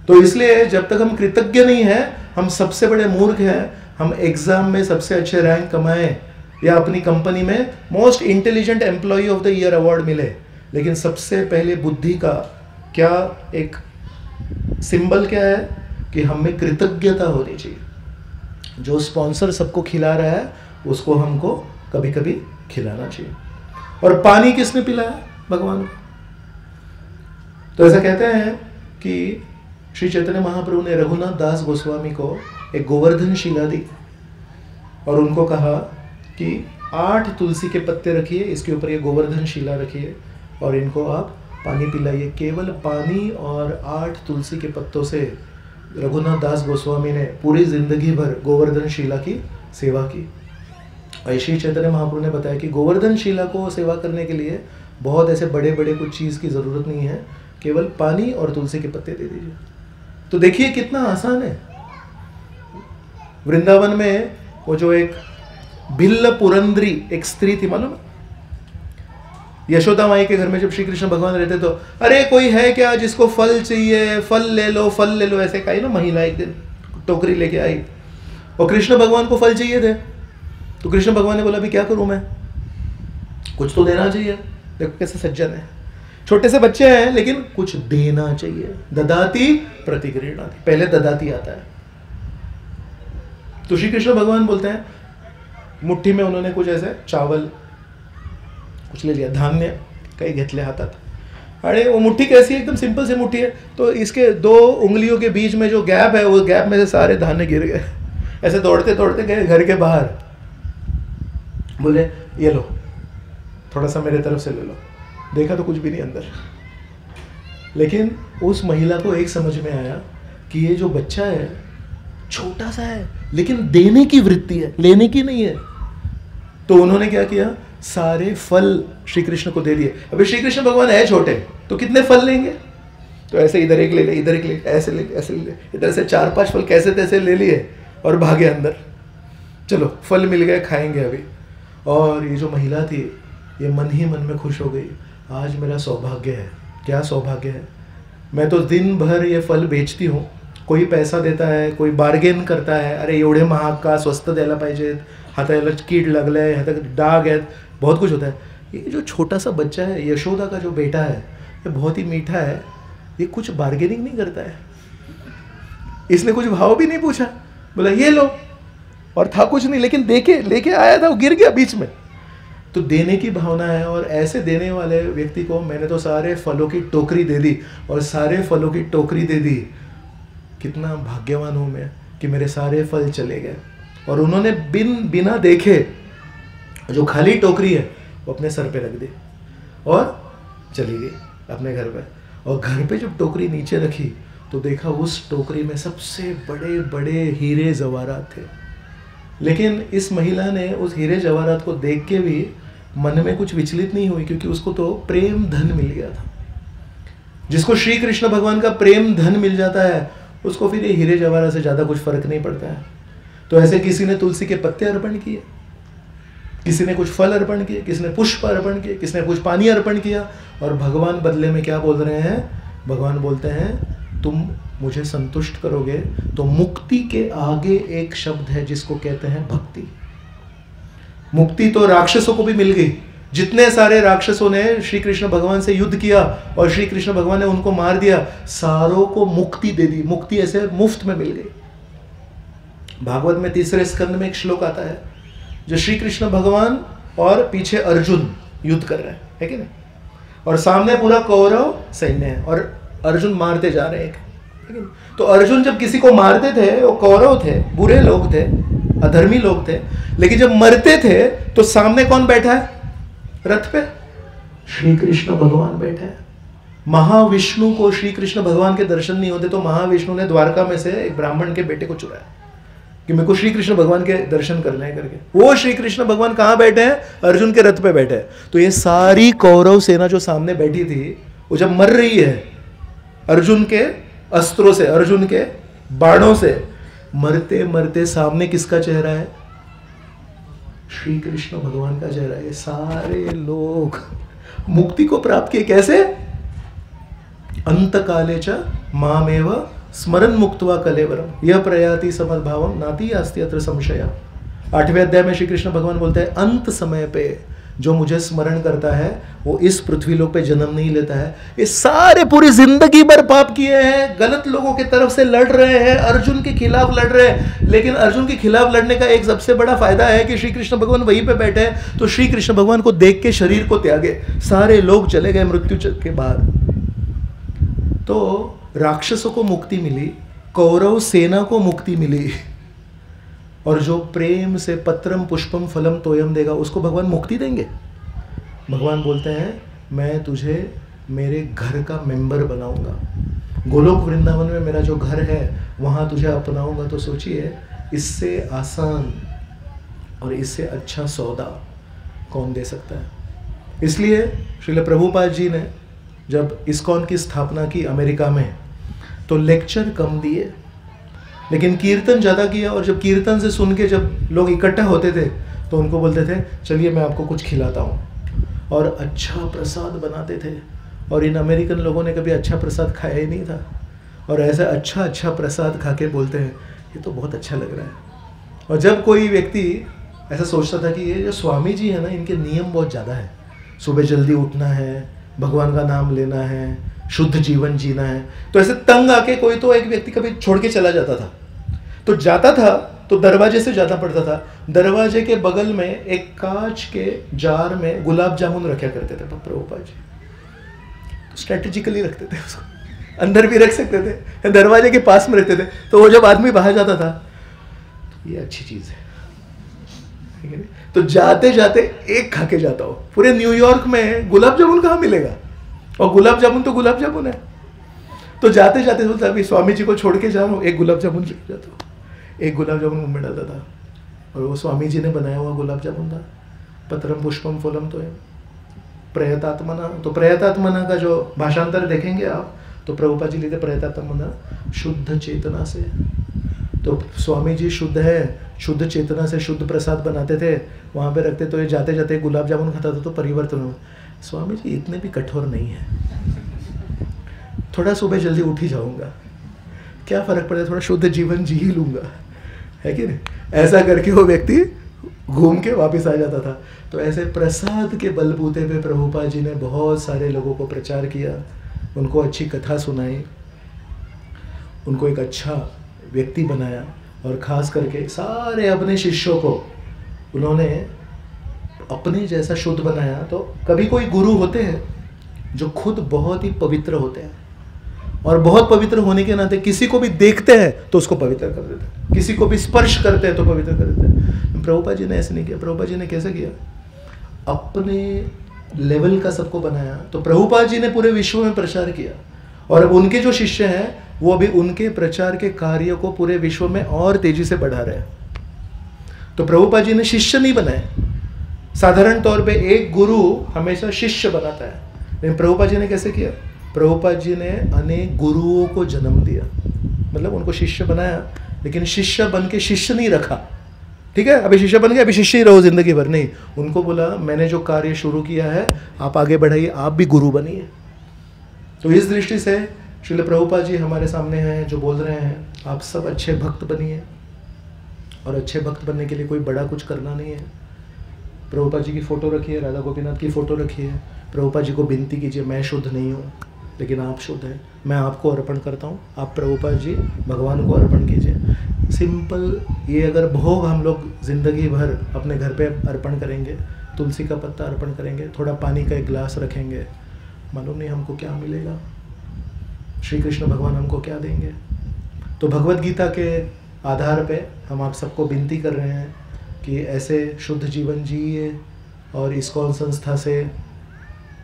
तो इसलिए जब तक हम कृतज्ञ नहीं है, हम सबसे बड़े मूर्ख हैं। हम एग्जाम में सबसे अच्छे रैंक कमाएं या अपनी कंपनी में most intelligent employ of the year award मिले, लेकिन सबसे पहले बुद्धि का क्या एक सिंबल क्या है कि हम में कृतज्ञता होनी चाहिए। जो स्पॉन्सर सबको खिला रहा है उसको हमको कभी कभी खिलाना चाहिए। और पानी किसने पिलाया? भगवान को। तो ऐसा कहते हैं कि श्री चैतन्य महाप्रभु ने रघुनाथ दास गोस्वामी को एक गोवर्धन शिला दी और उनको कहा कि 8 तुलसी के पत्ते रखिए, इसके ऊपर ये गोवर्धन शिला रखिए और इनको आप पानी पिलाइए। केवल पानी और 8 तुलसी के पत्तों से रघुनाथ दास गोस्वामी ने पूरी जिंदगी भर गोवर्धन शिला की सेवा की। और श्री चैतन्य महाप्रभु ने बताया कि गोवर्धन शिला को सेवा करने के लिए बहुत ऐसे बड़े बड़े कुछ चीज़ की ज़रूरत नहीं है, केवल पानी और तुलसी के पत्ते दे दीजिए। तो देखिए कितना आसान है। वृंदावन में वो जो एक भिल्ल पुरंदरी एक स्त्री थी, मालूम? यशोदा माई के घर में जब श्री कृष्ण भगवान रहते तो अरे कोई है क्या जिसको फल चाहिए, फल ले लो, ऐसे कही ना महिला एक दिन टोकरी लेके आई और कृष्ण भगवान को फल चाहिए थे। तो कृष्ण भगवान ने बोला अभी क्या करूं मैं, कुछ तो देना चाहिए। देखो कैसे सज्जन है, छोटे से बच्चे हैं लेकिन कुछ देना चाहिए। ददाती प्रतिगृह्णाति, पहले ददाती आता है। तो श्री कृष्ण भगवान बोलते हैं, मुट्ठी में उन्होंने कुछ ऐसे चावल कुछ ले लिया, धान्य काही घेतले हातात। अरे वो मुट्ठी कैसी है, एकदम सिंपल सी मुट्ठी है, तो इसके 2 उंगलियों के बीच में जो गैप है, वो गैप में से सारे धान्य गिर गए। ऐसे दौड़ते दौड़ते गए घर के बाहर, बोले ये लो, थोड़ा सा मेरे तरफ से ले लो। देखा तो कुछ भी नहीं अंदर। लेकिन उस महिला को एक समझ में आया कि ये जो बच्चा है छोटा सा है, लेकिन देने की वृत्ति है, लेने की नहीं है। तो उन्होंने क्या किया, सारे फल श्री कृष्ण को दे दिए। अभी श्री कृष्ण भगवान है छोटे, तो कितने फल लेंगे? तो ऐसे इधर एक ले ले, इधर एक ले, ऐसे ले, ऐसे ले, इधर से 4-5 फल कैसे तैसे ले लिए और भागे अंदर। चलो फल मिल गए, खाएंगे अभी। और ये जो महिला थी, ये मन ही मन में खुश हो गई, आज मेरा सौभाग्य है। क्या सौभाग्य है? मैं तो दिन भर ये फल बेचती हूँ, कोई पैसा देता है, कोई बार्गेन करता है, अरे एवढे महाग का, स्वस्त द्यायला पाहिजेत, हाताला कीड लागलंय, हातात डाग आहेत, बहुत कुछ होता है। ये जो छोटा सा बच्चा है, यशोदा का जो बेटा है, ये बहुत ही मीठा है, ये कुछ बार्गेनिंग नहीं करता है, इसने कुछ भाव भी नहीं पूछा, बोला ये लो, और था कुछ नहीं, लेकिन लेके आया था, वो गिर गया बीच में। तो देने की भावना है, और ऐसे देने वाले व्यक्ति को मैंने तो सारे फलों की टोकरी दे दी, और सारे फलों की टोकरी दे दी। कितना भाग्यवान हूँ मैं कि मेरे सारे फल चले गए। और उन्होंने बिना देखे जो खाली टोकरी है वो अपने सर पे रख दी और चली गई अपने घर पे। और घर पे जब टोकरी नीचे रखी तो देखा उस टोकरी में सबसे बड़े बड़े हीरे जवाहरात थे। लेकिन इस महिला ने उस हीरे जवाहरात को देख के भी मन में कुछ विचलित नहीं हुई, क्योंकि उसको तो प्रेम धन मिल गया था। जिसको श्री कृष्ण भगवान का प्रेम धन मिल जाता है, उसको फिर ये हीरे जवाहरात से ज़्यादा कुछ फर्क नहीं पड़ता है। तो ऐसे किसी ने तुलसी के पत्ते अर्पण किए, किसी ने कुछ फल अर्पण किए, किसी ने पुष्प अर्पण किए, किसी ने कुछ पानी अर्पण किया, और भगवान बदले में क्या बोल रहे हैं? भगवान बोलते हैं तुम मुझे संतुष्ट करोगे तो मुक्ति के आगे एक शब्द है जिसको कहते हैं भक्ति। मुक्ति तो राक्षसों को भी मिल गई। जितने सारे राक्षसों ने श्री कृष्ण भगवान से युद्ध किया और श्री कृष्ण भगवान ने उनको मार दिया, सारों को मुक्ति दे दी। मुक्ति ऐसे मुफ्त में मिल गई। भागवत में 3रे स्कंद में एक श्लोक आता है, जो श्री कृष्ण भगवान और पीछे अर्जुन युद्ध कर रहे हैं, है कि नहीं? और सामने पूरा कौरव सैन्य है और अर्जुन मारते जा रहे हैं, है कि नहीं? तो अर्जुन जब किसी को मारते थे, वो कौरव थे, बुरे लोग थे, अधर्मी लोग थे, लेकिन जब मरते थे तो सामने कौन बैठा है रथ पे? श्री कृष्ण भगवान बैठे हैं। महाविष्णु को श्री कृष्ण भगवान के दर्शन नहीं होते, तो महाविष्णु ने द्वारका में से एक ब्राह्मण के बेटे को चुराया कि मेरे को श्री कृष्ण भगवान के दर्शन करने हैं करके। वो श्री कृष्ण भगवान कहाँ बैठे हैं? अर्जुन के रथ पे बैठे हैं। तो ये सारी कौरव सेना जो सामने बैठी थी, वो जब मर रही है अर्जुन के अस्त्रों से, अर्जुन के बाणों से, मरते मरते सामने किसका चेहरा है? श्री कृष्ण भगवान का चेहरा है। सारे लोग मुक्ति को प्राप्त किए। कैसे? अंत काले च मामेव स्मरण मुक्त्वा कलेवरम यह प्रयाति समद्भावम नाति आस्ति अत्र संशय। 8वें अध्याय में श्री कृष्ण भगवान बोलते हैं, अंत समय पे जो मुझे स्मरण करता है वो इस पृथ्वी लोक पे जन्म नहीं लेता है। ये सारे पूरी जिंदगी भर पाप किए हैं, गलत लोगों की तरफ से लड़ रहे हैं, अर्जुन के खिलाफ लड़ रहे हैं, लेकिन अर्जुन के खिलाफ लड़ने का एक सबसे बड़ा फायदा है कि श्री कृष्ण भगवान वहीं पे बैठे हैं। तो श्री कृष्ण भगवान को देख के शरीर को त्यागे, सारे लोग चले गए मृत्यु के बाहर। तो राक्षसों को मुक्ति मिली, कौरव सेना को मुक्ति मिली, और जो प्रेम से पत्रम पुष्पम फलम तोयम देगा उसको भगवान मुक्ति देंगे। भगवान बोलते हैं, मैं तुझे मेरे घर का मेंबर बनाऊंगा, गोलोक वृंदावन में मेरा जो घर है वहाँ तुझे अपनाऊंगा। तो सोचिए, इससे आसान और इससे अच्छा सौदा कौन दे सकता है? इसलिए श्रील प्रभुपाद जी ने जब इस्कॉन की स्थापना की अमेरिका में, तो लेक्चर कम दिए लेकिन कीर्तन ज़्यादा किया। और जब कीर्तन से सुन के जब लोग इकट्ठा होते थे तो उनको बोलते थे, चलिए मैं आपको कुछ खिलाता हूँ, और अच्छा प्रसाद बनाते थे। और इन अमेरिकन लोगों ने कभी अच्छा प्रसाद खाया ही नहीं था, और ऐसा अच्छा प्रसाद खा के बोलते हैं, ये तो बहुत अच्छा लग रहा है। और जब कोई व्यक्ति ऐसा सोचता था कि ये जो स्वामी जी है ना, इनके नियम बहुत ज़्यादा है, सुबह जल्दी उठना है, भगवान का नाम लेना है, शुद्ध जीवन जीना है, तो ऐसे तंग आके कोई तो एक व्यक्ति कभी छोड़ के चला जाता था। तो जाता था तो दरवाजे से जाना पड़ता था। दरवाजे के बगल में एक कांच के जार में गुलाब जामुन रखा करते थे प्रभुपाद जी। तो स्ट्रेटेजिकली रखते थे उसको, अंदर भी रख सकते थे, दरवाजे के पास में रखते थे। तो वो जब आदमी बाहर जाता था, तो ये अच्छी चीज़ है, ठीक है? तो जाते जाते एक खा के जाता हो। पूरे न्यूयॉर्क में गुलाब जामुन कहाँ मिलेगा, और गुलाब जामुन तो गुलाब जामुन है। तो जाते जाते बोलता अभी स्वामी जी को छोड़ के जा रहा हूँ, एक गुलाब जामुन लेके जाता हूँ। एक गुलाब जामुन मुंह में डालता था, और वो स्वामी जी ने बनाया हुआ गुलाब जामुन था। पत्रम पुष्पम फलम तो है प्रयतात्मना। तो प्रयतात्मना का जो भाषांतर देखेंगे आप, तो प्रभुपाद जी लिखते प्रयतात्मना शुद्ध चेतना से। तो स्वामी जी शुद्ध है, शुद्ध चेतना से शुद्ध प्रसाद बनाते थे, वहाँ पे रखते, तो ये जाते जाते गुलाब जामुन खाता था तो परिवर्तन हुआ। स्वामी जी इतने भी कठोर नहीं है, थोड़ा सुबह जल्दी उठ ही जाऊँगा, क्या फ़र्क पड़ेगा, थोड़ा शुद्ध जीवन जी ही लूँगा, है कि नहीं। ऐसा करके वो व्यक्ति घूम के वापस आ जाता था। तो ऐसे प्रसाद के बलबूते पे प्रभुपाद जी ने बहुत सारे लोगों को प्रचार किया, उनको अच्छी कथा सुनाई, उनको एक अच्छा व्यक्ति बनाया, और ख़ास करके सारे अपने शिष्यों को उन्होंने अपने जैसा शुद्ध बनाया। तो कभी कोई गुरु होते हैं जो खुद बहुत ही पवित्र होते हैं, और बहुत पवित्र होने के नाते किसी को भी देखते हैं तो उसको पवित्र कर देते हैं, किसी को भी स्पर्श करते हैं तो पवित्र कर देते हैं। प्रभुपाद जी ने ऐसे नहीं किया। प्रभुपाद जी ने कैसे किया, अपने लेवल का सबको बनाया। तो प्रभुपाद जी ने पूरे विश्व में प्रचार किया, और अब उनके जो शिष्य हैं वो भी उनके प्रचार के कार्य को पूरे विश्व में और तेजी से बढ़ा रहे हैं। तो प्रभुपाद जी ने शिष्य नहीं बनाए। साधारण तौर पे एक गुरु हमेशा शिष्य बनाता है, लेकिन प्रभुपाद जी ने कैसे किया, प्रभुपाद जी ने अनेक गुरुओं को जन्म दिया, मतलब उनको शिष्य बनाया, लेकिन शिष्य बन के शिष्य नहीं रखा। ठीक है, अभी शिष्य बन गया, अभी शिष्य ही रहो जिंदगी भर, नहीं। उनको बोला मैंने जो कार्य शुरू किया है आप आगे बढ़ाइए, आप भी गुरु बनिए। तो इस दृष्टि से श्रील प्रभुपाद जी हमारे सामने हैं जो बोल रहे हैं आप सब अच्छे भक्त बनिए, और अच्छे भक्त बनने के लिए कोई बड़ा कुछ करना नहीं है। प्रभुपाद जी की फ़ोटो रखिए, राधा गोपीनाथ की फ़ोटो रखिए, प्रभुपाद जी को विनती कीजिए मैं शुद्ध नहीं हूँ लेकिन आप शुद्ध हैं, मैं आपको अर्पण करता हूँ, आप प्रभुपाद जी भगवान को अर्पण कीजिए। सिंपल ये अगर भोग हम लोग ज़िंदगी भर अपने घर पे अर्पण करेंगे, तुलसी का पत्ता अर्पण करेंगे, थोड़ा पानी का एक गिलास रखेंगे, मालूम नहीं हमको क्या मिलेगा, श्री कृष्ण भगवान हमको क्या देंगे। तो भगवत गीता के आधार पे हम आप सबको विनती कर रहे हैं कि ऐसे शुद्ध जीवन जिए, और इस्कॉन संस्था से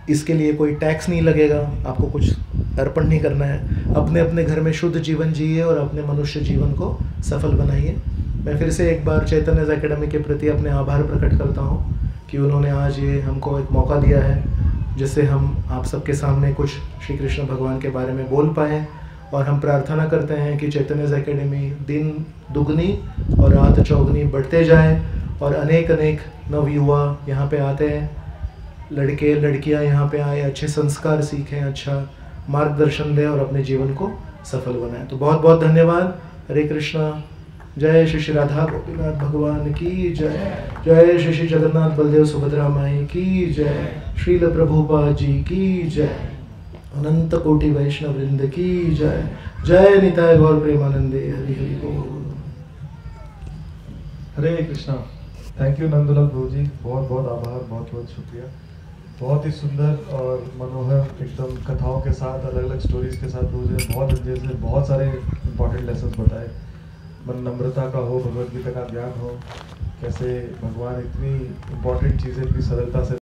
इसके लिए कोई टैक्स नहीं लगेगा, आपको कुछ अर्पण नहीं करना है, अपने अपने घर में शुद्ध जीवन जिए और अपने मनुष्य जीवन को सफल बनाइए। मैं फिर से एक बार चैतन्य एकेडमी के प्रति अपने आभार प्रकट करता हूँ कि उन्होंने आज ये हमको एक मौका दिया है जिससे हम आप सबके सामने कुछ श्री कृष्ण भगवान के बारे में बोल पाएँ। और हम प्रार्थना करते हैं कि चैतन्य एकेडमी दिन दुगनी और रात चौगनी बढ़ते जाए, और अनेक अनेक नवयुवा यहाँ पे आते हैं, लड़के लड़कियाँ यहाँ पे आए, अच्छे संस्कार सीखें, अच्छा मार्गदर्शन दें और अपने जीवन को सफल बनाएं। तो बहुत बहुत धन्यवाद। हरे कृष्णा। जय श्री श्री राधा गोपीनाथ भगवान की जय, जय श्री श्री जगन्नाथ बलदेव सुभद्रा माई की जय, श्रील प्रभुपाद जी की जय, अनंत कोटि वैष्णव वृंद की जय, जय निताय गौर प्रेमानंदे। हरि हरि बोल। हरे कृष्णा। थैंक यू नंदलाल प्रभु जी, बहुत बहुत आभार, बहुत बहुत शुक्रिया। बहुत ही सुंदर और मनोहर एकदम कथाओं के साथ, अलग अलग स्टोरीज के साथ प्रभु जी ने बहुत अच्छे से बहुत सारे इंपॉर्टेंट लेसन्स बताए। मन नम्रता का हो, भगवद गीता का ज्ञान हो, कैसे भगवान इतनी इंपॉर्टेंट चीज़ें इतनी सरलता से